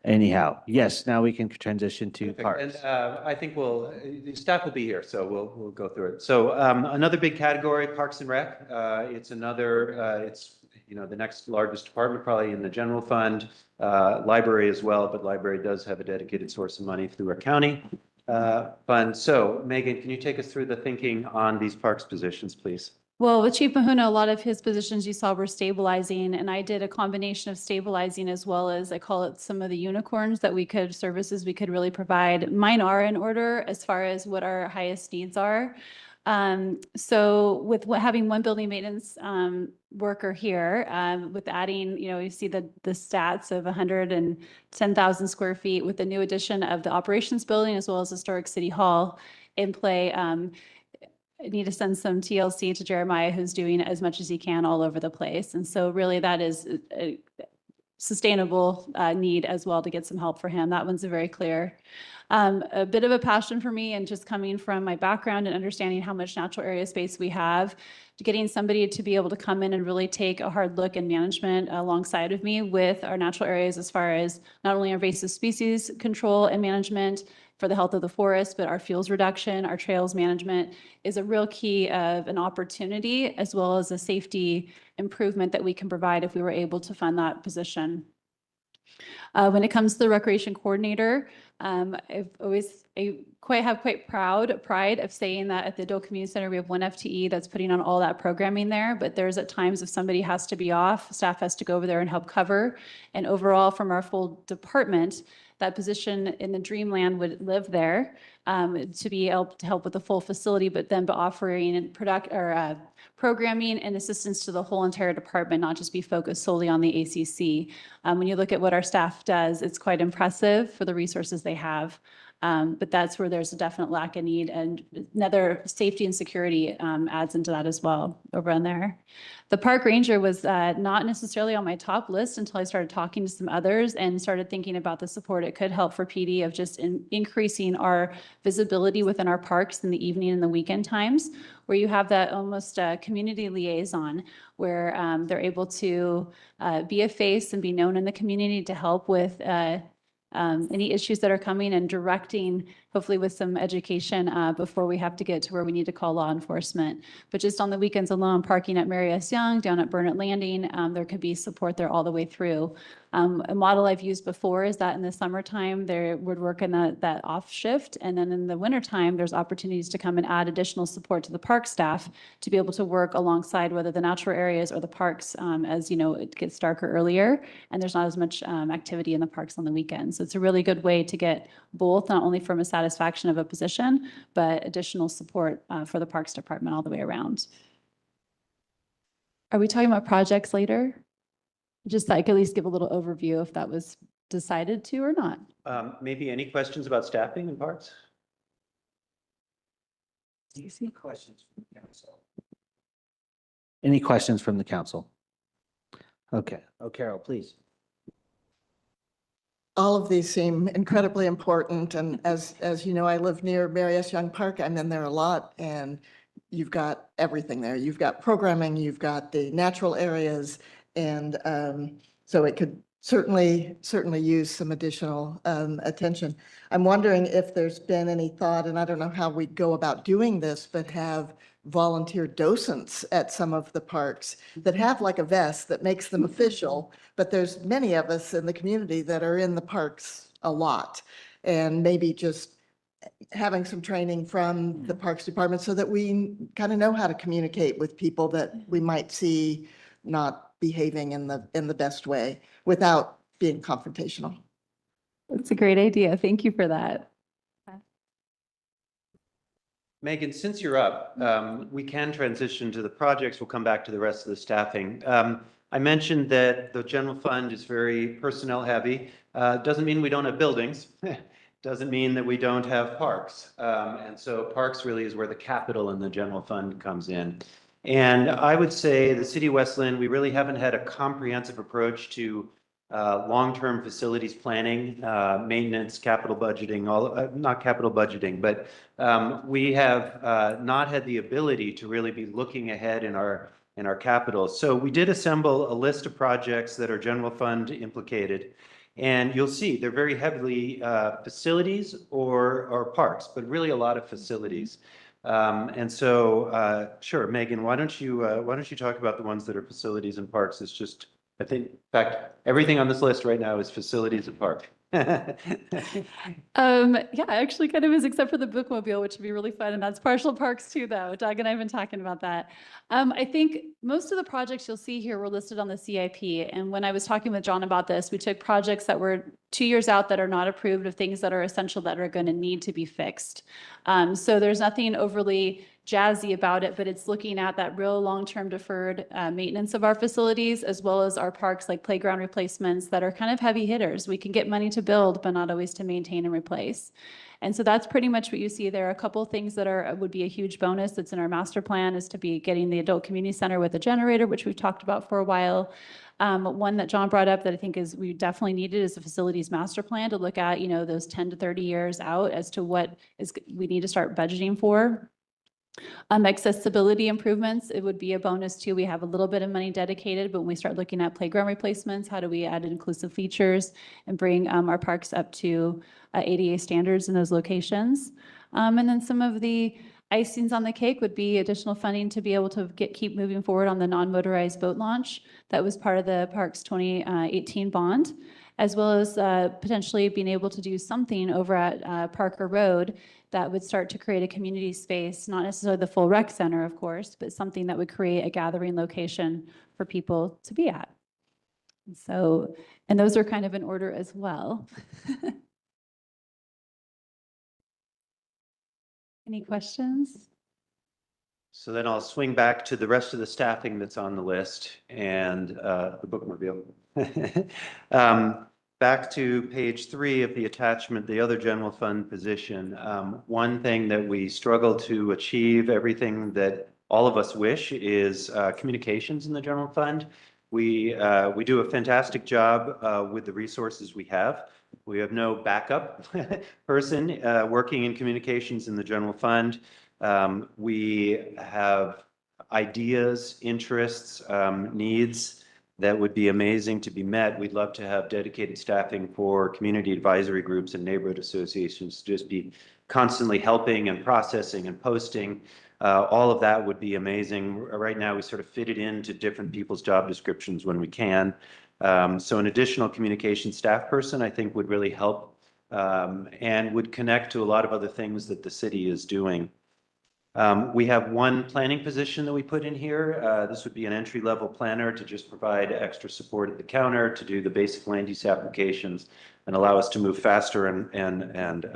anyhow, yes, now we can transition to Perfect. parks. And I think the staff will be here, so we'll go through it. So another big category, Parks and Rec. It's the next largest department probably in the general fund, library as well, but library does have a dedicated source of money through our county fund. So Megan, can you take us through the thinking on these parks positions, please? Well, with Chief Mahuna, a lot of his positions you saw were stabilizing, and I did a combination of stabilizing as well as I call it some of the unicorns services we could really provide. Mine are in order as far as what our highest needs are. So with having one building maintenance worker here, with adding, you see the stats of 110,000 square feet with the new addition of the operations building as well as historic city hall in play. I need to send some TLC to Jeremiah, who's doing as much as he can all over the place. And so really that is a sustainable need as well to get some help for him. That one's very clear. A bit of a passion for me and just coming from my background and understanding how much natural area space we have, getting somebody to be able to come in and really take a hard look in management alongside of me with our natural areas as far as not only invasive species control and management for the health of the forest, but our fuels reduction, our trails management is a real key of an opportunity as well as a safety improvement that we can provide if we were able to fund that position. When it comes to the recreation coordinator, I have quite pride of saying that at the Adult Community Center, we have one FTE that's putting on all that programming there, but there's at times if somebody has to be off, staff has to go over there and help cover. And overall from our full department, that position in the Dreamland would live there to be able to help with the full facility, but then be offering programming and assistance to the whole entire department, not just be focused solely on the ACC. When you look at what our staff does, it's quite impressive for the resources they have. But that's where there's a definite lack of need, and another safety and security adds into that as well over on there. The park ranger was not necessarily on my top list until I started talking to some others and started thinking about the support it could help for PD of just increasing our visibility within our parks in the evening and the weekend times, where you have that almost community liaison where they're able to be a face and be known in the community to help with any issues that are coming and directing, hopefully with some education before we have to get to where we need to call law enforcement. But just on the weekends alone, parking at Mary S. Young, down at Burnett Landing, there could be support there all the way through. A model I've used before is that in the summertime, they would work in that off shift. And then in the wintertime, there's opportunities to come and add additional support to the park staff to be able to work alongside whether the natural areas or the parks as it gets darker earlier and there's not as much activity in the parks on the weekends. So it's a really good way to get both, not only from a satisfaction of a position, but additional support for the Parks Department all the way around. Are we talking about projects later? Just so I could at least give a little overview if that was decided to or not. Maybe any questions about staffing in parks? Questions from the council? Any questions from the council? Okay. Oh, Carol, please. All of these seem incredibly important. And as you know, I live near Mary S. Young Park. I'm in there a lot, and you've got everything there. You've got programming, you've got the natural areas. And so it could certainly use some additional attention. I'm wondering if there's been any thought, and I don't know how we go about doing this, but have volunteer docents at some of the parks that have like a vest that makes them official, but there's many of us in the community that are in the parks a lot. And maybe just having some training from the Parks Department so that we kind of know how to communicate with people that we might see not behaving in the best way without being confrontational. That's a great idea. Thank you for that. Megan, since you're up, we can transition to the projects. We'll come back to the rest of the staffing. I mentioned that the general fund is very personnel heavy. Doesn't mean we don't have buildings. Doesn't mean that we don't have parks. And so parks really is where the capital in the general fund comes in. And I would say the city of West Lynn, we really haven't had a comprehensive approach to long-term facilities planning, maintenance, capital budgeting, not capital budgeting, but we have not had the ability to really be looking ahead in our capital. So we did assemble a list of projects that are general fund implicated. And you'll see they're very heavily facilities or parks, but really a lot of facilities. And so, sure, Megan, why don't you talk about the ones that are facilities and parks? It's just, I think, in fact, everything on this list right now is facilities and park. Yeah, actually kind of is, except for the bookmobile, which would be really fun. And that's partial parks too, though. Doug and I have been talking about that. I think most of the projects you'll see here were listed on the CIP. And when I was talking with John about this, we took projects that were 2 years out that are not approved, of things that are essential that are going to need to be fixed. So there's nothing overly jazzy about it, but it's looking at that real long-term deferred maintenance of our facilities, as well as our parks, like playground replacements that are kind of heavy hitters. We can get money to build, but not always to maintain and replace. And so that's pretty much what you see there. A couple of things that would be a huge bonus that's in our master plan is to be getting the adult community center with a generator, which we've talked about for a while. One that John brought up that I think we definitely needed is a facilities master plan to look at, those 10 to 30 years out as to what we need to start budgeting for. Accessibility improvements, it would be a bonus too. We have a little bit of money dedicated, but when we start looking at playground replacements, how do we add inclusive features and bring our parks up to ADA standards in those locations? And then some of the icings on the cake would be additional funding to be able to keep moving forward on the non-motorized boat launch. That was part of the Parks 2018 bond, as well as potentially being able to do something over at Parker Road that would start to create a community space, not necessarily the full rec center, of course, but something that would create a gathering location for people to be at. And those are kind of in order as well. Any questions? So then I'll swing back to the rest of the staffing that's on the list and the bookmobile. Back to page 3 of the attachment, the other general fund position. One thing that we struggle to achieve, everything that all of us wish, is communications in the general fund. We do a fantastic job with the resources we have. We have no backup person working in communications in the general fund. We have ideas, interests, needs that would be amazing to be met. We'd love to have dedicated staffing for community advisory groups and neighborhood associations, just be constantly helping and processing and posting. All of that would be amazing. Right now, we sort of fit it into different people's job descriptions when we can. So an additional communication staff person, I think, would really help and would connect to a lot of other things that the city is doing. We have one planning position that we put in here. This would be an entry-level planner to just provide extra support at the counter to do the basic land use applications and allow us to move faster and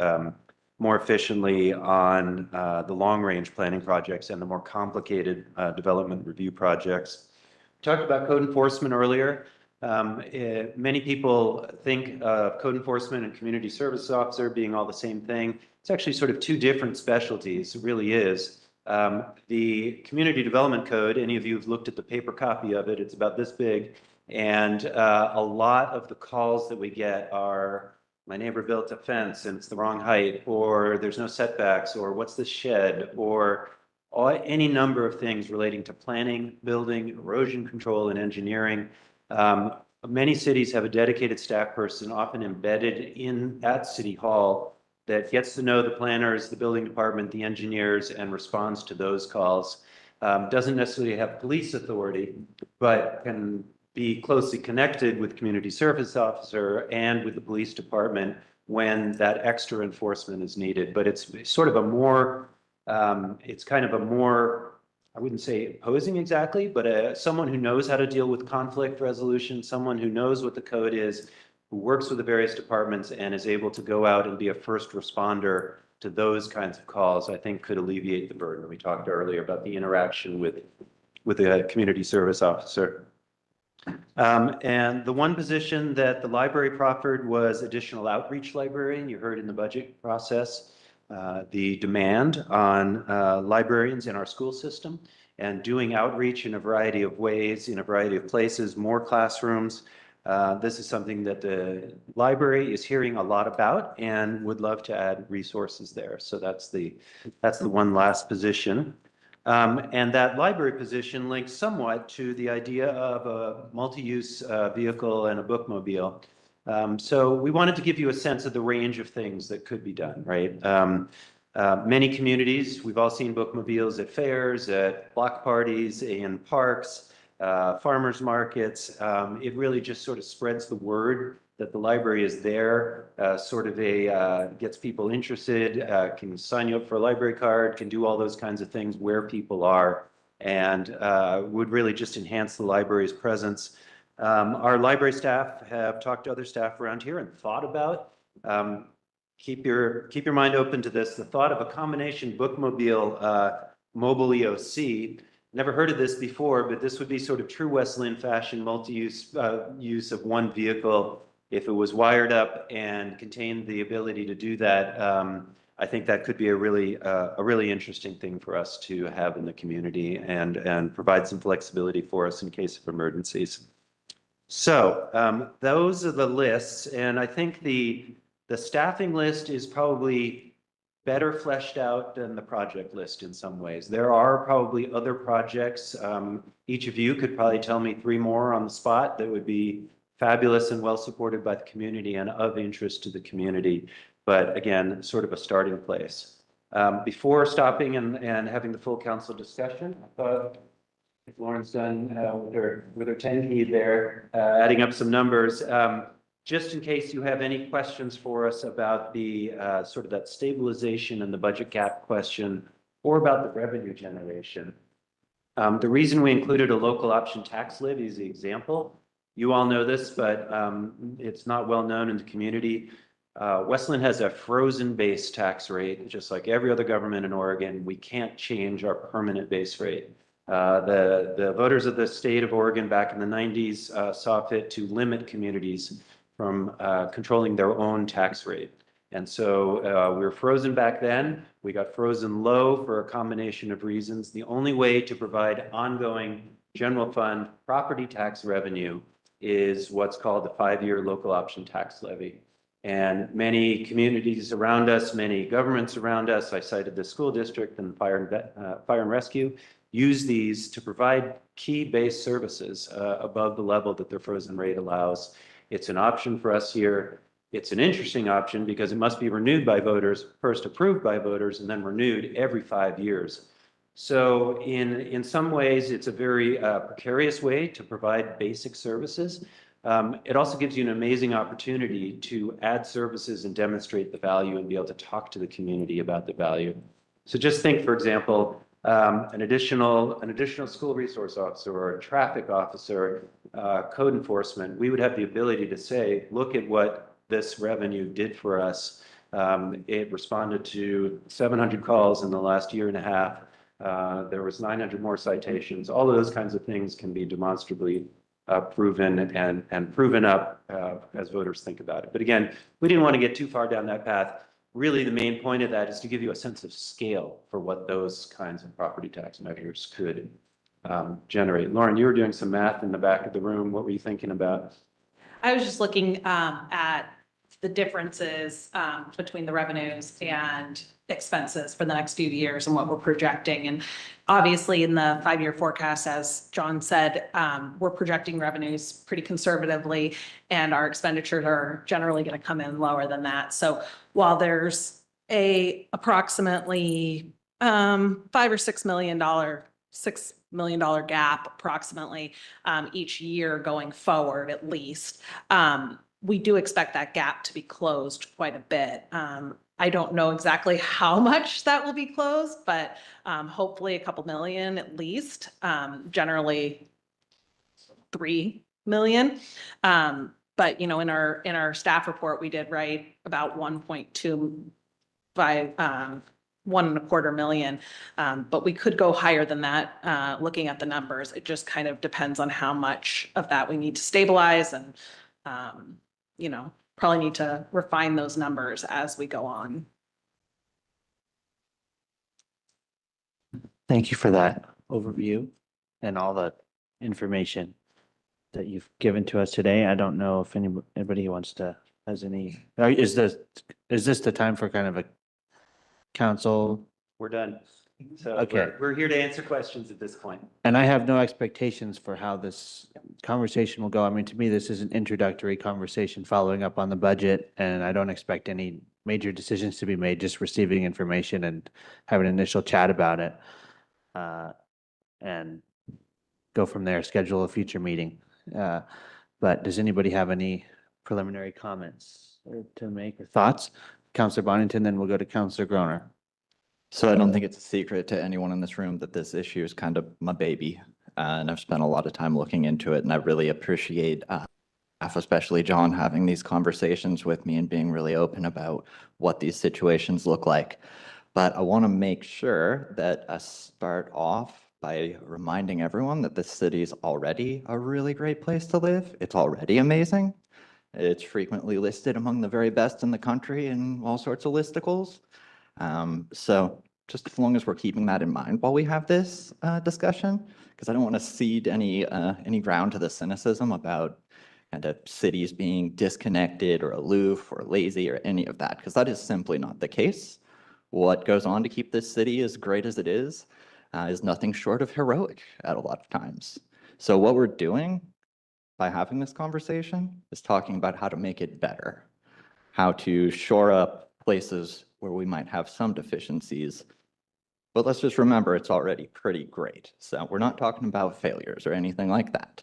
more efficiently on the long-range planning projects and the more complicated development review projects. Talked about code enforcement earlier. Many people think of code enforcement and community service officer being all the same thing. It's actually sort of two different specialties. It really is. The community development code, any of you who've looked at the paper copy of it, it's about this big. And a lot of the calls that we get are, my neighbor built a fence and it's the wrong height, or there's no setbacks, or what's the shed, or any number of things relating to planning, building, erosion control, and engineering. Many cities have a dedicated staff person, often embedded at City Hall, that gets to know the planners, the building department, the engineers, and responds to those calls. Doesn't necessarily have police authority, but can be closely connected with community service officer and with the police department when that extra enforcement is needed. But it's sort of a more, it's kind of a more, I wouldn't say opposing exactly, but someone who knows how to deal with conflict resolution, someone who knows what the code is, who works with the various departments and is able to go out and be a first responder to those kinds of calls, I think could alleviate the burden. We talked earlier about the interaction with the community service officer. And the one position that the library proffered was additional outreach librarian. You heard in the budget process the demand on librarians in our school system and doing outreach in a variety of ways, in a variety of places, more classrooms. This is something that the library is hearing a lot about and would love to add resources there. So that's the one last position. And that library position links somewhat to the idea of a multi-use vehicle and a bookmobile. So we wanted to give you a sense of the range of things that could be done, right? Many communities, we've all seen bookmobiles at fairs, at block parties, in parks, farmers markets. It really just sort of spreads the word that the library is there, sort of gets people interested, can sign you up for a library card, can do all those kinds of things where people are, and would really just enhance the library's presence. Our library staff have talked to other staff around here and thought about, keep your mind open to this, the thought of a combination bookmobile mobile EOC. Never heard of this before, but this would be sort of true West Lynn fashion multi-use use of one vehicle. If it was wired up and contained the ability to do that, I think that could be a really interesting thing for us to have in the community and provide some flexibility for us in case of emergencies. So those are the lists, and I think the staffing list is probably better fleshed out than the project list in some ways. There are probably other projects. Each of you could probably tell me 3 more on the spot that would be fabulous and well supported by the community and of interest to the community. But again, sort of a starting place. Before stopping and having the full council discussion, I thought if Lauren's done with her 10 key there, adding up some numbers, just in case you have any questions for us about the sort of that stabilization and the budget gap question, or about the revenue generation. The reason we included a local option tax levy is the example. You all know this, but it's not well known in the community. Westland has a frozen base tax rate, just like every other government in Oregon. We can't change our permanent base rate. The voters of the state of Oregon back in the 90s saw fit to limit communities from controlling their own tax rate. And so we were frozen back then. We got frozen low for a combination of reasons. The only way to provide ongoing general fund property tax revenue is what's called the 5-year local option tax levy. And many communities around us, many governments around us, I cited the school district and fire and rescue, use these to provide key base services above the level that their frozen rate allows. It's an option for us here. It's an interesting option because it must be renewed by voters, first approved by voters, and then renewed every 5 years. So in some ways, it's a very precarious way to provide basic services. It also gives you an amazing opportunity to add services and demonstrate the value and be able to talk to the community about the value. So just think, for example, an additional school resource officer or a traffic officer, code enforcement, we would have the ability to say, look at what this revenue did for us. It responded to 700 calls in the last year and a half. There was 900 more citations. All of those kinds of things can be demonstrably proven and proven up as voters think about it. But again, we didn't want to get too far down that path. Really, the main point of that is to give you a sense of scale for what those kinds of property tax measures could generate. Lauren, you were doing some math in the back of the room. What were you thinking about? I was just looking at the differences between the revenues and expenses for the next few years and what we're projecting. And obviously in the 5-year forecast, as John said, we're projecting revenues pretty conservatively and our expenditures are generally going to come in lower than that. So while there's approximately $5 or $6 million gap approximately each year going forward, at least, we do expect that gap to be closed quite a bit. I don't know exactly how much that will be closed, but hopefully a couple million at least, generally 3 million. But you know, in our staff report, we did write about 1.2 by 1.25 million, but we could go higher than that. Looking at the numbers, it just kind of depends on how much of that we need to stabilize and you know, probably need to refine those numbers as we go on. Thank you for that overview and all the information that you've given to us today. I don't know if anybody wants to, has any, is this the time for kind of a council? We're done. So Okay. we're here to answer questions at this point. And I have no expectations for how this conversation will go. I mean, to me, this is an introductory conversation following up on the budget, and I don't expect any major decisions to be made, just receiving information and having an initial chat about it. And go from there, schedule a future meeting. But does anybody have any preliminary comments to make or thoughts? Councilor Bonington, then we'll go to Councilor Groner. So I don't think it's a secret to anyone in this room that this issue is kind of my baby. And I've spent a lot of time looking into it, and I really appreciate especially John, having these conversations with me and being really open about what these situations look like. But I want to make sure that I start off by reminding everyone that this city is already a really great place to live. It's already amazing. It's frequently listed among the very best in the country in all sorts of listicles. So just as long as we're keeping that in mind while we have this discussion, because I don't want to cede any ground to the cynicism about kind of cities being disconnected or aloof or lazy or any of that, because that is simply not the case. What goes on to keep this city as great as it is nothing short of heroic at a lot of times. So what we're doing by having this conversation is talking about how to make it better, how to shore up places where we might have some deficiencies. But let's just remember, it's already pretty great. So we're not talking about failures or anything like that.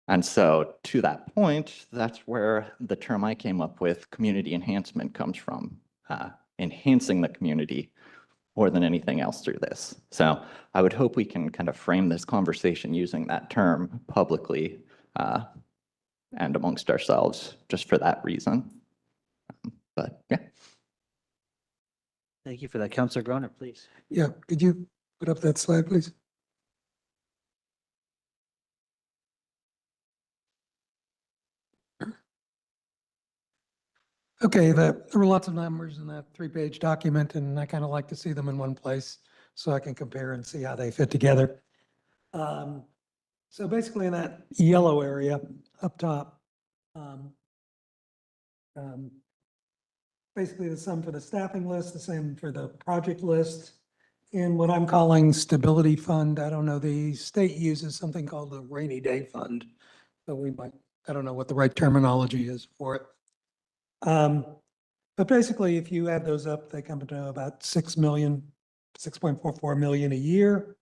And so to that point, that's where the term I came up with, community enhancement, comes from, enhancing the community more than anything else through this. So I would hope we can kind of frame this conversation using that term publicly and amongst ourselves just for that reason. But yeah. Thank you for that. Counselor Groner, please. Yeah, could you put up that slide, please? Okay, there were lots of numbers in that three-page document, and I kind of like to see them in one place so I can compare and see how they fit together. So basically in that yellow area up top, basically the sum for the staffing list, the same for the project list. And what I'm calling stability fund, I don't know, the state uses something called the rainy day fund. So we might, I don't know what the right terminology is for it. But basically, if you add those up, they come to about 6 million, 6.44 million a year,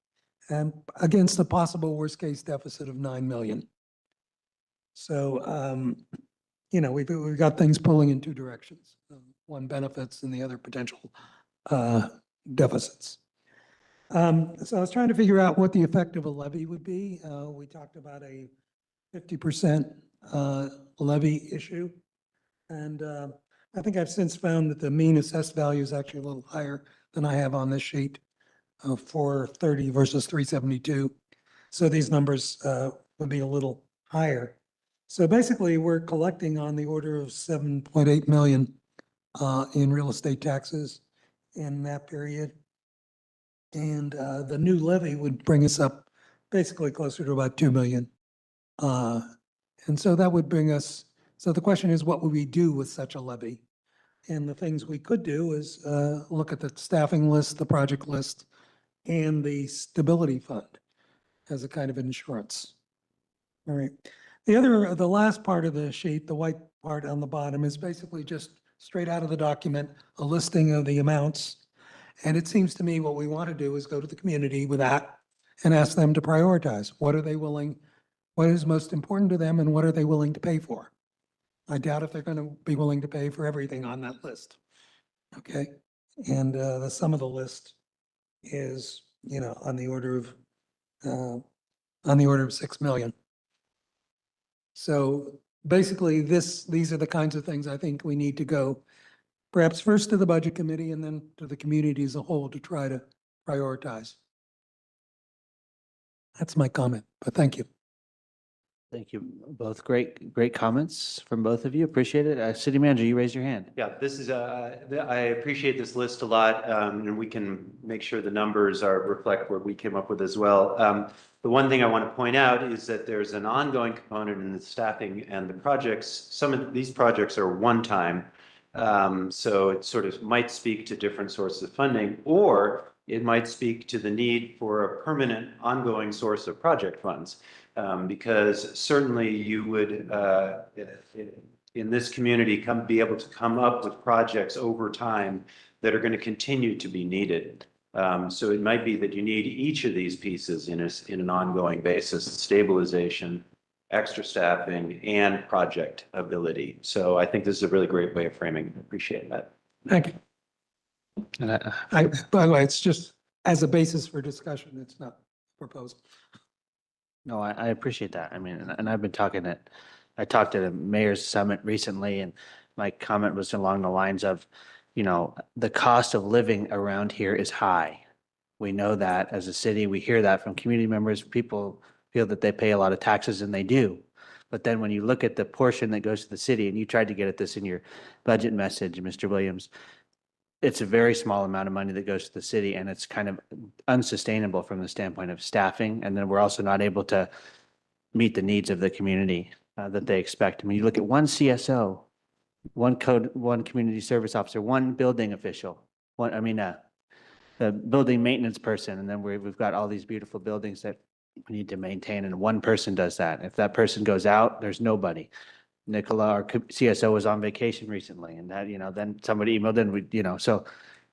and against a possible worst case deficit of 9 million. So, you know, we've got things pulling in two directions. One benefits and the other potential deficits. So I was trying to figure out what the effect of a levy would be. We talked about a 50% levy issue. And I think I've since found that the mean assessed value is actually a little higher than I have on this sheet, 430 versus 372. So these numbers would be a little higher. So basically, we're collecting on the order of 7.8 million in real estate taxes in that period. And the new levy would bring us up basically closer to about 2 million. And so that would bring us, so the question is, what would we do with such a levy? And the things we could do is look at the staffing list, the project list, and the stability fund as a kind of insurance. All right. The last part of the sheet, the white part on the bottom, is basically just straight out of the document, a listing of the amounts. And it seems to me what we want to do is go to the community with that and ask them to prioritize. What are they willing, what is most important to them, and what are they willing to pay for? I doubt if they're going to be willing to pay for everything on that list. Okay. And the sum of the list is, you know, on the order of 6 million. So basically these are the kinds of things I think we need to go perhaps first to the budget committee and then to the community as a whole to try to prioritize. That's my comment, but thank you. Thank you. Both great comments from both of you. Appreciate it. City Manager, you raised your hand. Yeah, this is, I appreciate this list a lot, and we can make sure the numbers reflect what we came up with as well. The one thing I want to point out is that there's an ongoing component in the staffing and the projects. Some of these projects are one-time, so it sort of might speak to different sources of funding, or it might speak to the need for a permanent ongoing source of project funds. Because certainly you would, in this community, be able to come up with projects over time that are going to continue to be needed. So it might be that you need each of these pieces in an ongoing basis: stabilization, extra staffing, and project ability. So I think this is a really great way of framing. Appreciate that. Thank you. And By the way, it's just as a basis for discussion. It's not a proposal. No, I appreciate that. I mean, and I've been I talked at a mayor's summit recently, and my comment was along the lines of, you know, the cost of living around here is high. We know that as a city, we hear that from community members. People feel that they pay a lot of taxes, and they do. But then when you look at the portion that goes to the city, and you tried to get at this in your budget message, Mr. Williams, it's a very small amount of money that goes to the city, and it's kind of unsustainable from the standpoint of staffing. And then we're also not able to meet the needs of the community that they expect. I mean, you look at one CSO, one community service officer, one building official, the building maintenance person, and then we've got all these beautiful buildings that we need to maintain, and one person does that. If that person goes out, there's nobody. Nicola, our CSO, was on vacation recently, and that, you know, then somebody emailed in, so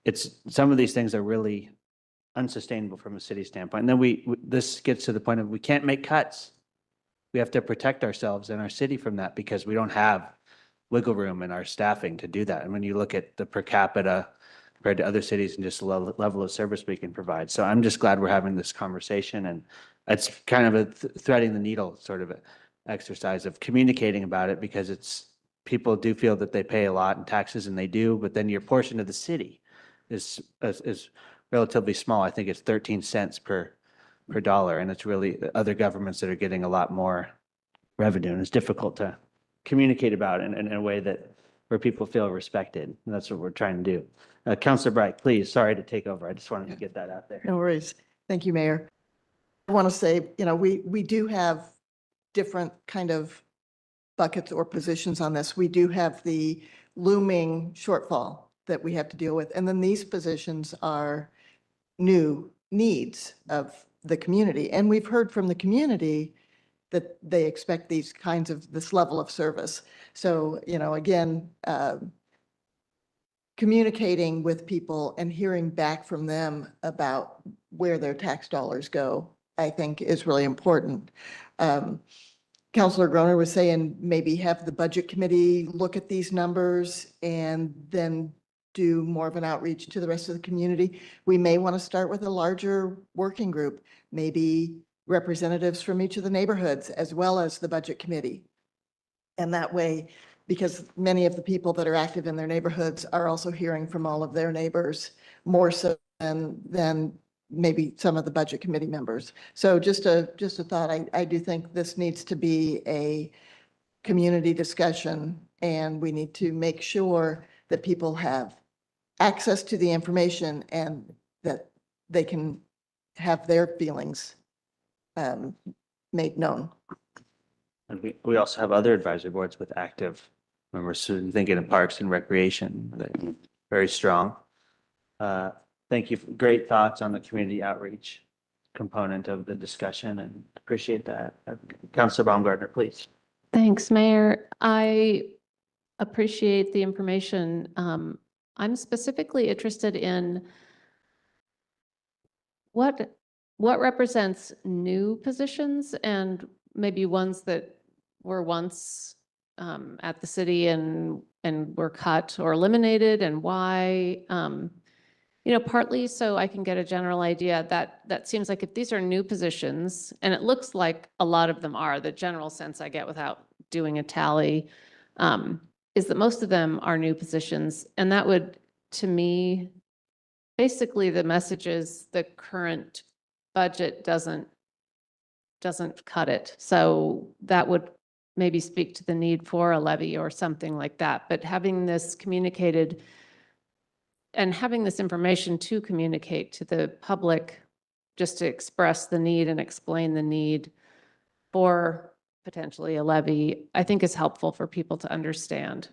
it's, some of these things are really unsustainable from a city standpoint. And then this gets to the point of, we can't make cuts. We have to protect ourselves and our city from that because we don't have wiggle room in our staffing to do that. And when you look at the per capita compared to other cities and just the level of service we can provide. So I'm just glad we're having this conversation, and it's kind of a threading the needle sort of exercise of communicating about it, because it's people do feel that they pay a lot in taxes, and they do, but then your portion of the city is relatively small. I think it's 13 cents per dollar, and it's really other governments that are getting a lot more revenue, and it's difficult to communicate about it in a way that where people feel respected. And that's what we're trying to do. Councilor Bright, please, sorry to take over. I just wanted to get that out there. No worries. Thank you, Mayor. I want to say, we do have different kind of buckets or positions on this. We do have the looming shortfall that we have to deal with. And then these positions are new needs of the community. And we've heard from the community that they expect this level of service. So, again, communicating with people and hearing back from them about where their tax dollars go, I think is really important. Councilor Groner was saying maybe have the budget committee look at these numbers and then do more of an outreach to the rest of the community. We may want to start with a larger working group, maybe representatives from each of the neighborhoods as well as the budget committee. And that way, because many of the people that are active in their neighborhoods are also hearing from all of their neighbors more so than maybe some of the budget committee members. So just a thought, I do think this needs to be a community discussion, and we need to make sure that people have access to the information and that they can have their feelings made known. And we also have other advisory boards with active members, so thinking of Parks and Recreation, they're very strong. Thank you. Great thoughts on the community outreach component of the discussion, and appreciate that. Councilor Baumgartner, please. Thanks, Mayor. I appreciate the information. I'm specifically interested in what represents new positions and maybe ones that were once at the city and were cut or eliminated, and why. Partly so I can get a general idea that seems like if these are new positions, and it looks like a lot of them are, the general sense I get without doing a tally is that most of them are new positions. And that would, to me, basically the message is the current budget doesn't cut it. So that would maybe speak to the need for a levy or something like that. But having this communicated and having this information to communicate to the public, just to express the need and explain the need for potentially a levy, I think is helpful for people to understand.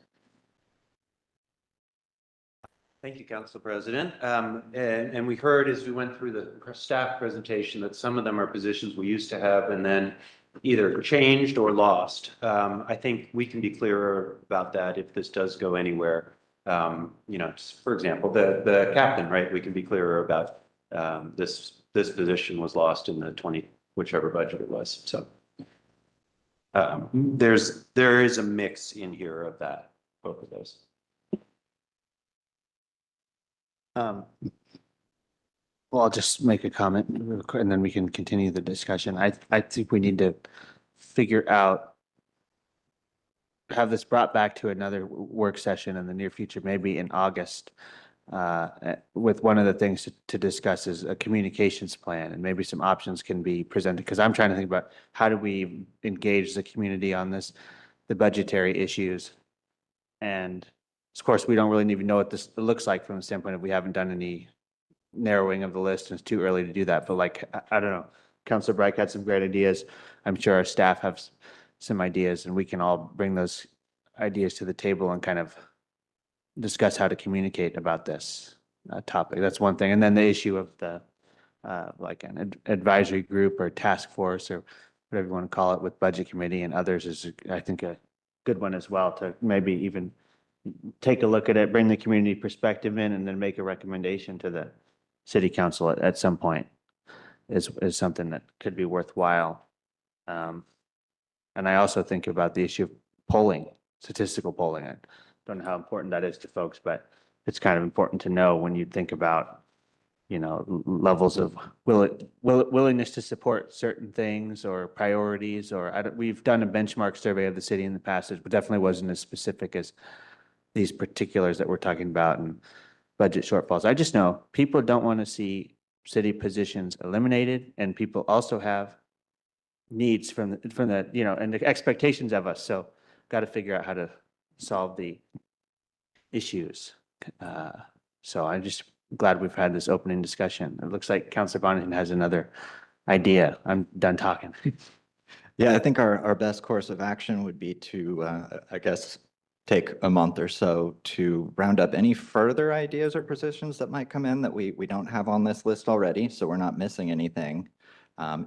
Thank you, Council President. And we heard as we went through the staff presentation that some of them are positions we used to have and then either changed or lost. I think we can be clearer about that if this does go anywhere. For example, the captain, right? We can be clearer about this position was lost in the whichever budget it was. So there is a mix in here of that, both of those. Well, I'll just make a comment real quick, and then we can continue the discussion. I think we need to figure out, have this brought back to another work session in the near future, maybe in August, with one of the things to discuss is a communications plan, and maybe some options can be presented, because I'm trying to think about how do we engage the community on this, the budgetary issues. And of course, we don't really even know what this looks like from the standpoint of we haven't done any narrowing of the list, and it's too early to do that. But like, I don't know, Councilor Bright had some great ideas. I'm sure our staff have some ideas, and we can all bring those ideas to the table and kind of discuss how to communicate about this topic. That's one thing. And then the issue of the like an advisory group or task force or whatever you want to call it with budget committee and others is, I think, a good one as well, to maybe even take a look at it, bring the community perspective in, and then make a recommendation to the city council at some point is something that could be worthwhile. And I also think about the issue of polling, statistical polling. I don't know how important that is to folks, but it's kind of important to know when you think about levels of willingness to support certain things or priorities, or we've done a benchmark survey of the city in the past, but definitely wasn't as specific as these particulars that we're talking about and budget shortfalls. I just know people don't want to see city positions eliminated, and people also have needs from the, and the expectations of us. So got to figure out how to solve the issues. So I'm just glad we've had this opening discussion. It looks like Councilor Bonington has another idea. I'm done talking. Yeah, I think our best course of action would be to, I guess, take a month or so to round up any further ideas or positions that might come in that we don't have on this list already, so we're not missing anything.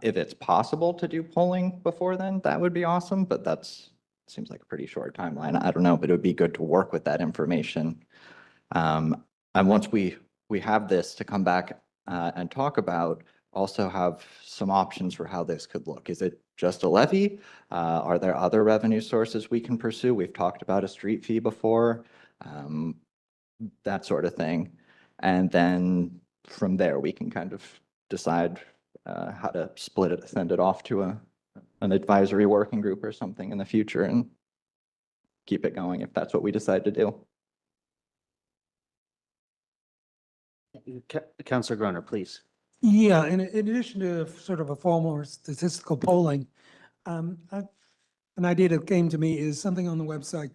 If it's possible to do polling before then, that would be awesome, but seems like a pretty short timeline. I don't know, but it would be good to work with that information. And once we have this to come back and talk about, also have some options for how this could look. Is it just a levy? Are there other revenue sources we can pursue? We've talked about a street fee before, that sort of thing. And then from there, we can kind of decide how to split it, send it off to an advisory working group or something in the future and keep it going if that's what we decide to do. Councilor Groner, please. Yeah, in addition to sort of a formal statistical polling, an idea that came to me is something on the website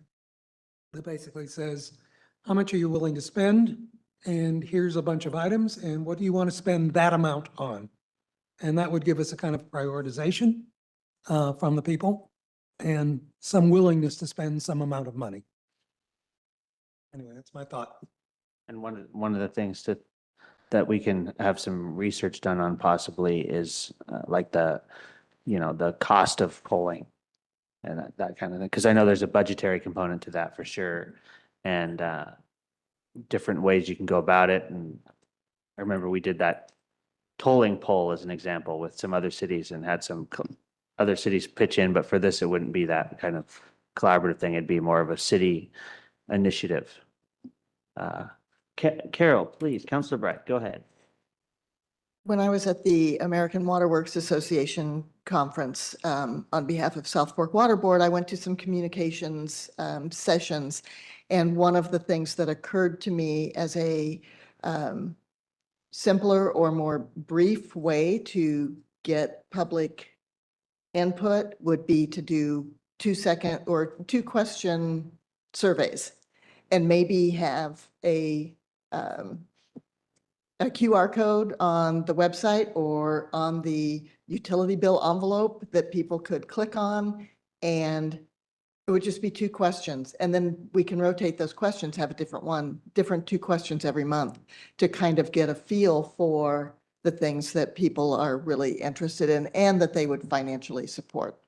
that basically says, how much are you willing to spend? And here's a bunch of items, and what do you want to spend that amount on? And that would give us a kind of prioritization from the people and some willingness to spend some amount of money. Anyway, that's my thought. And one of the things that we can have some research done on possibly is like the cost of polling and that kind of thing. Because I know there's a budgetary component to that for sure, and different ways you can go about it. And I remember we did that tolling poll as an example with some other cities and had some other cities pitch in, but for this, it wouldn't be that kind of collaborative thing. It'd be more of a city initiative. Carol, please, Councilor Bright, go ahead. When I was at the American Water Works Association conference on behalf of South Fork Water Board, I went to some communications sessions. And one of the things that occurred to me as a simpler or more brief way to get public input would be to do 2-second or 2-question surveys and maybe have a QR code on the website or on the utility bill envelope that people could click on, and it would just be 2 questions. And then we can rotate those questions, have a different 2 questions every month to kind of get a feel for the things that people are really interested in and that they would financially support.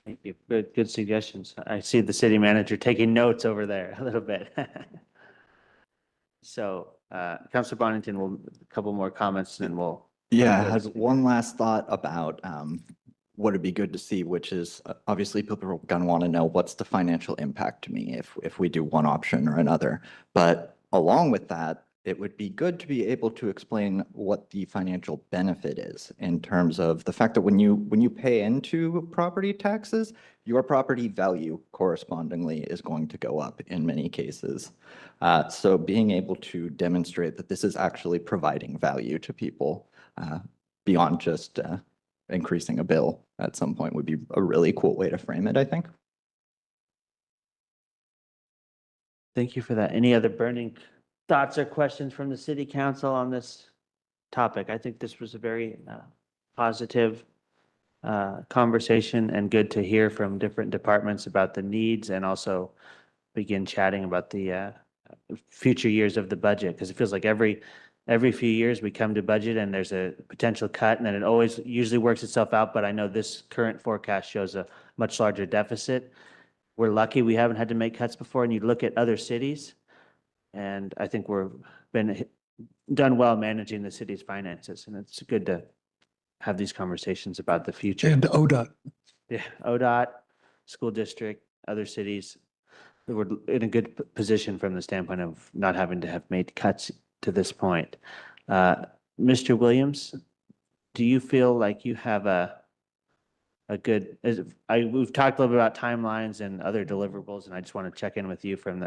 Thank you. Good suggestions. I see the city manager taking notes over there a little bit. So, Councilor Bonington, a couple more comments and then we'll. Yeah, I had one last thought about what would be good to see, which is obviously people are going to want to know what's the financial impact to me if we do one option or another. But along with that, it would be good to be able to explain what the financial benefit is in terms of the fact that when you pay into property taxes, your property value correspondingly is going to go up in many cases. So being able to demonstrate that this is actually providing value to people beyond just increasing a bill at some point would be a really cool way to frame it, I think. Thank you for that. Any other burning thoughts or questions from the city council on this topic? I think this was a very positive conversation and good to hear from different departments about the needs and also begin chatting about the future years of the budget, because it feels like every few years we come to budget and there's a potential cut, and then it always usually works itself out. But I know this current forecast shows a much larger deficit. We're lucky we haven't had to make cuts before, and you look at other cities, and I think we've been done well managing the city's finances, and it's good to have these conversations about the future. And ODOT. Yeah, ODOT, school district, other cities, we're in a good position from the standpoint of not having to have made cuts to this point. Mr. Williams, do you feel like you have a good, we've talked a little bit about timelines and other deliverables, and I just want to check in with you from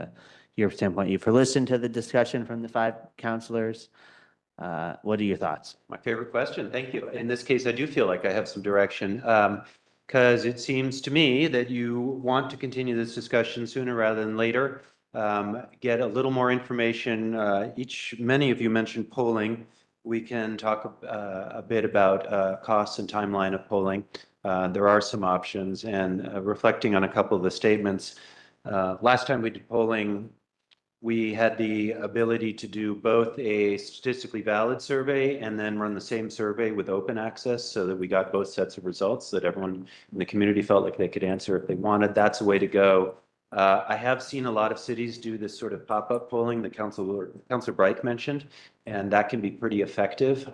your standpoint. You've listened to the discussion from the 5 counselors. What are your thoughts? My favorite question. Thank you. In this case, I do feel like I have some direction, because it seems to me that you want to continue this discussion sooner rather than later. Get a little more information. Many of you mentioned polling. We can talk a bit about costs and timeline of polling. There are some options, and reflecting on a couple of the statements. Last time we did polling, we had the ability to do both a statistically valid survey and then run the same survey with open access so that we got both sets of results that everyone in the community felt like they could answer if they wanted. That's a way to go. I have seen a lot of cities do this sort of pop-up polling that Councilor Bright mentioned, and that can be pretty effective.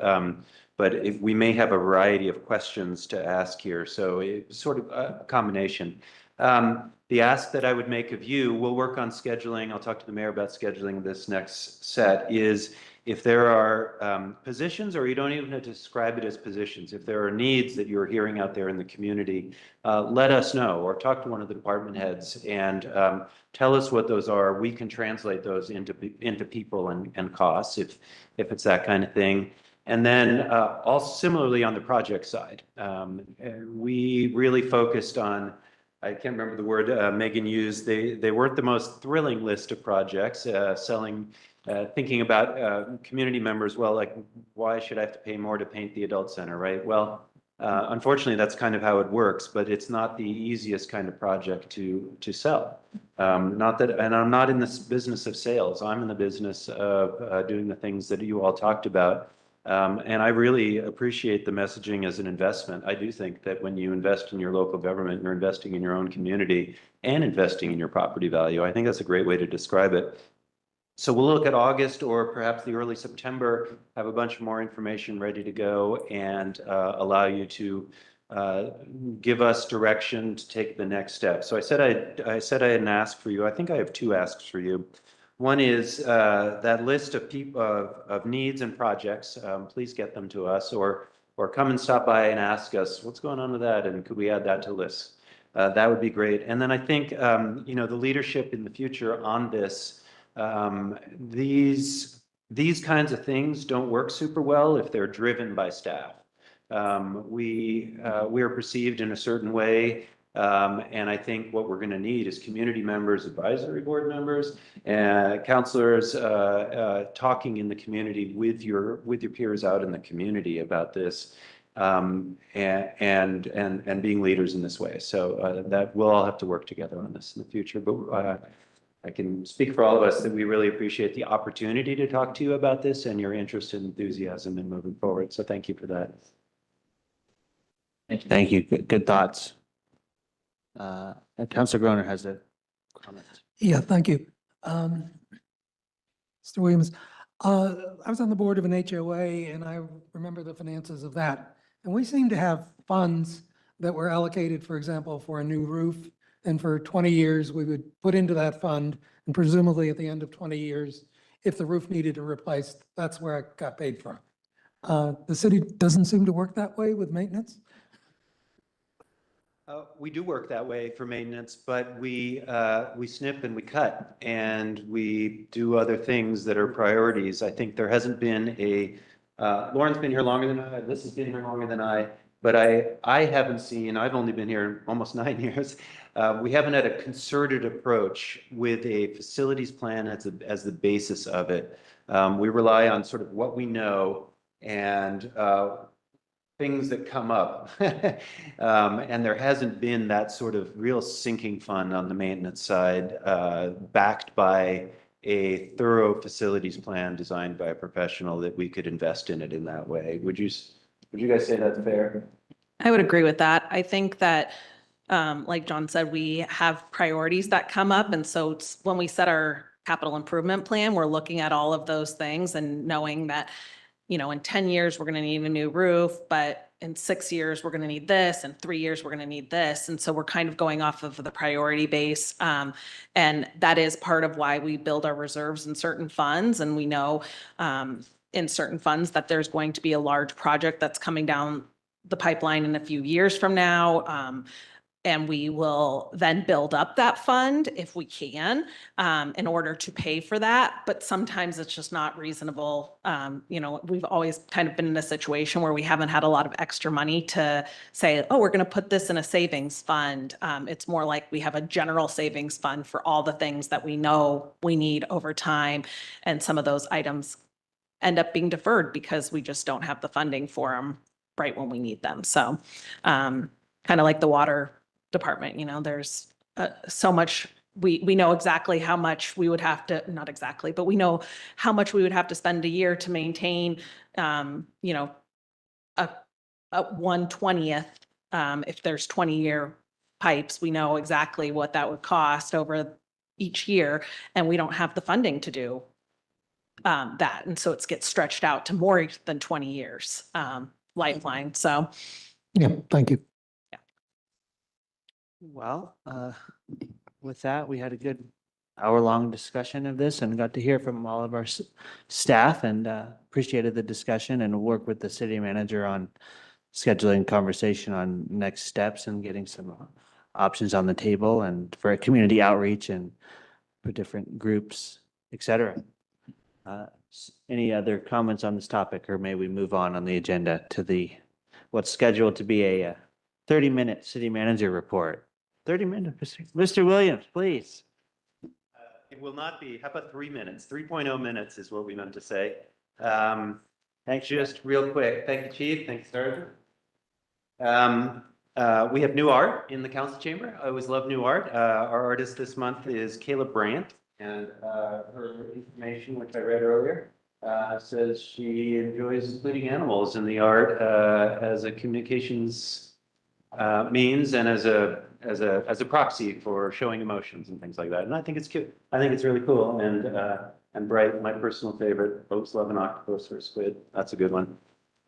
But we may have a variety of questions to ask here, so it's sort of a combination. The ask that I would make of you, we'll work on scheduling. I'll talk to the mayor about scheduling this next set, is if there are positions, or you don't even have to describe it as positions, if there are needs that you're hearing out there in the community, let us know, or talk to one of the department heads and tell us what those are. We can translate those into people and costs if it's that kind of thing. And then also similarly on the project side, we really focused on, I can't remember the word Megan used. They weren't the most thrilling list of projects, thinking about community members. Well, like, why should I have to pay more to paint the adult center, right? Well, unfortunately, that's kind of how it works, but it's not the easiest kind of project to sell. Not that, and I'm not in this business of sales. I'm in the business of doing the things that you all talked about. And I really appreciate the messaging as an investment. I do think that when you invest in your local government, you're investing in your own community and investing in your property value. I think that's a great way to describe it. So we'll look at August or perhaps the early September, have a bunch more information ready to go, and allow you to give us direction to take the next step. So I said I had an ask for you. I think I have 2 asks for you. One is that list of people of needs and projects. Please get them to us, or come and stop by and ask us what's going on with that, and could we add that to lists? That would be great. And then I think the leadership in the future on this. These kinds of things don't work super well if they're driven by staff. We are perceived in a certain way. And I think what we're going to need is community members, advisory board members, counselors talking in the community with your peers out in the community about this, and being leaders in this way. So that we'll all have to work together on this in the future. But I can speak for all of us that we really appreciate the opportunity to talk to you about this and your interest and enthusiasm in moving forward. So thank you for that. Thank you. Good thoughts. Councilor Groner has a comment. Yeah, thank you. Mr. Williams, I was on the board of an HOA and I remember the finances of that. And we seem to have funds that were allocated, for example, for a new roof. And for 20 years, we would put into that fund, and presumably at the end of 20 years, if the roof needed to replace, that's where it got paid from. The city doesn't seem to work that way with maintenance. We do work that way for maintenance, but we snip and we cut, and we do other things that are priorities. I think there hasn't been Lauren's been here longer than I, this has been here longer than I, but I haven't seen, I've only been here almost 9 years. We haven't had a concerted approach with a facilities plan as the basis of it. We rely on sort of what we know and things that come up. And there hasn't been that sort of real sinking fund on the maintenance side, backed by a thorough facilities plan designed by a professional that we could invest in it in that way. Would you guys say that's fair? I would agree with that. I think that, like John said, we have priorities that come up. And so when we set our capital improvement plan, we're looking at all of those things and knowing that, in 10 years, we're going to need a new roof, but in 6 years, we're going to need this, in 3 years, we're going to need this. And so we're kind of going off of the priority base. And that is part of why we build our reserves in certain funds. And we know in certain funds that there's going to be a large project that's coming down the pipeline in a few years from now. And we will then build up that fund if we can in order to pay for that. But sometimes it's just not reasonable. We've always kind of been in a situation where we haven't had a lot of extra money to say, oh, we're going to put this in a savings fund. It's more like we have a general savings fund for all the things that we know we need over time. And some of those items end up being deferred because we just don't have the funding for them right when we need them. So kind of like the water department, there's so much, we know exactly how much we would have to, not exactly, but we know how much we would have to spend a year to maintain, a 1/20th. If there's 20-year pipes, we know exactly what that would cost over each year, and we don't have the funding to do that. And so it gets stretched out to more than 20 years lifeline. So. Yeah, thank you. Well, with that, we had a good hour-long discussion of this and got to hear from all of our staff and appreciated the discussion and work with the city manager on scheduling conversation on next steps and getting some options on the table and for community outreach and for different groups, et cetera. Any other comments on this topic, or may we move on the agenda to what's scheduled to be a 30-minute city manager report? 30 minutes, Mr. Williams, please. It will not be, how about 3 minutes? 3.0 minutes is what we meant to say. Thanks. Just real quick. Thank you, Chief. Thank you, Sergeant. We have new art in the council chamber. I always love new art. Our artist this month is Caleb Brandt, and her information, which I read earlier, says she enjoys including animals in the art as a communications means and as a proxy for showing emotions and things like that. And I think it's cute. I think it's really cool and bright. My personal favorite. Folks love an octopus or a squid. That's a good one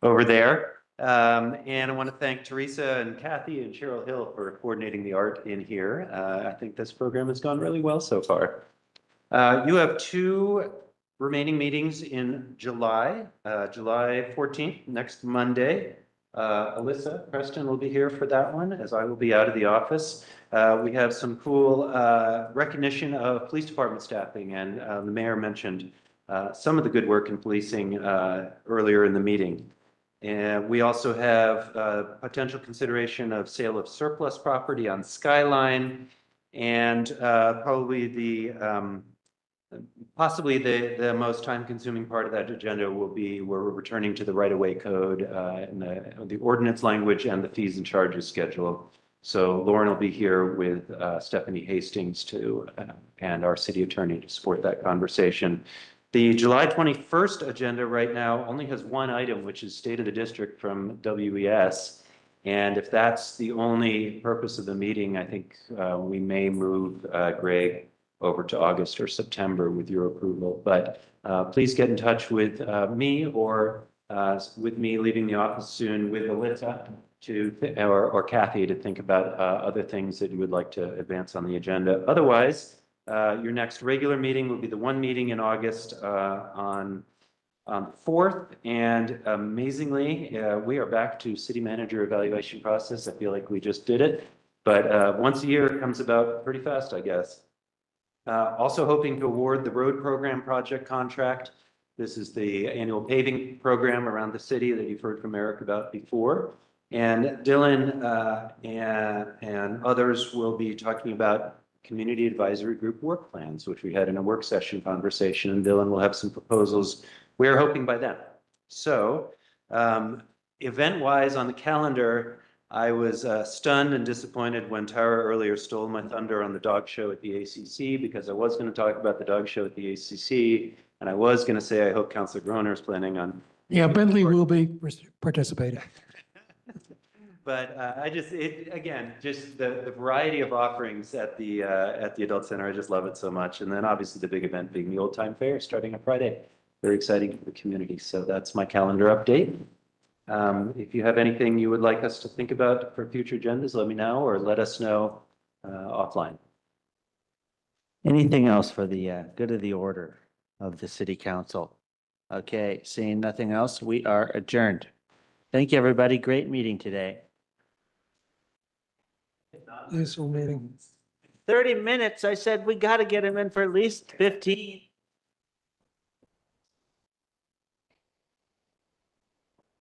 over there. And I want to thank Teresa and Kathy and Cheryl Hill for coordinating the art in here. I think this program has gone really well so far. You have 2 remaining meetings in July, July 14th, next Monday. Alyssa Preston will be here for that one, as I will be out of the office. We have some cool recognition of police department staffing, and the mayor mentioned some of the good work in policing earlier in the meeting. And we also have potential consideration of sale of surplus property on Skyline, and possibly the most time-consuming part of that agenda will be where we're returning to the right-of-way code and the ordinance language and the fees and charges schedule. So Lauren will be here with Stephanie Hastings and our city attorney to support that conversation. The July 21st agenda right now only has one item, which is State of the District from WES. And if that's the only purpose of the meeting, I think we may move Greg over to August or September with your approval. But please get in touch with me or with me leaving the office soon with Alyssa or Kathy to think about other things that you would like to advance on the agenda. Otherwise, your next regular meeting will be the one meeting in August on 4th. And amazingly, we are back to city manager evaluation process. I feel like we just did it. But once a year, it comes about pretty fast, I guess. Also hoping to award the road program project contract. This is the annual paving program around the city that you've heard from Eric about before. And Dylan and others will be talking about community advisory group work plans, which we had in a work session conversation, and Dylan will have some proposals we're hoping by then. So event-wise on the calendar, I was stunned and disappointed when Tara earlier stole my thunder on the dog show at the ACC, because I was going to talk about the dog show at the ACC, and I was going to say I hope Councilor Groner is planning on. Yeah, Bentley will be participating. But again, just the variety of offerings at the Adult Center, I just love it so much. And then obviously the big event being the Old Time Fair starting on Friday. Very exciting for the community. So that's my calendar update. If you have anything you would like us to think about for future agendas, let me know or let us know offline. Anything else for the good of the order of the city council? Okay, seeing nothing else, we are adjourned. Thank you, everybody. Great meeting today. Useful meeting. 30 minutes. I said we got to get him in for at least 15.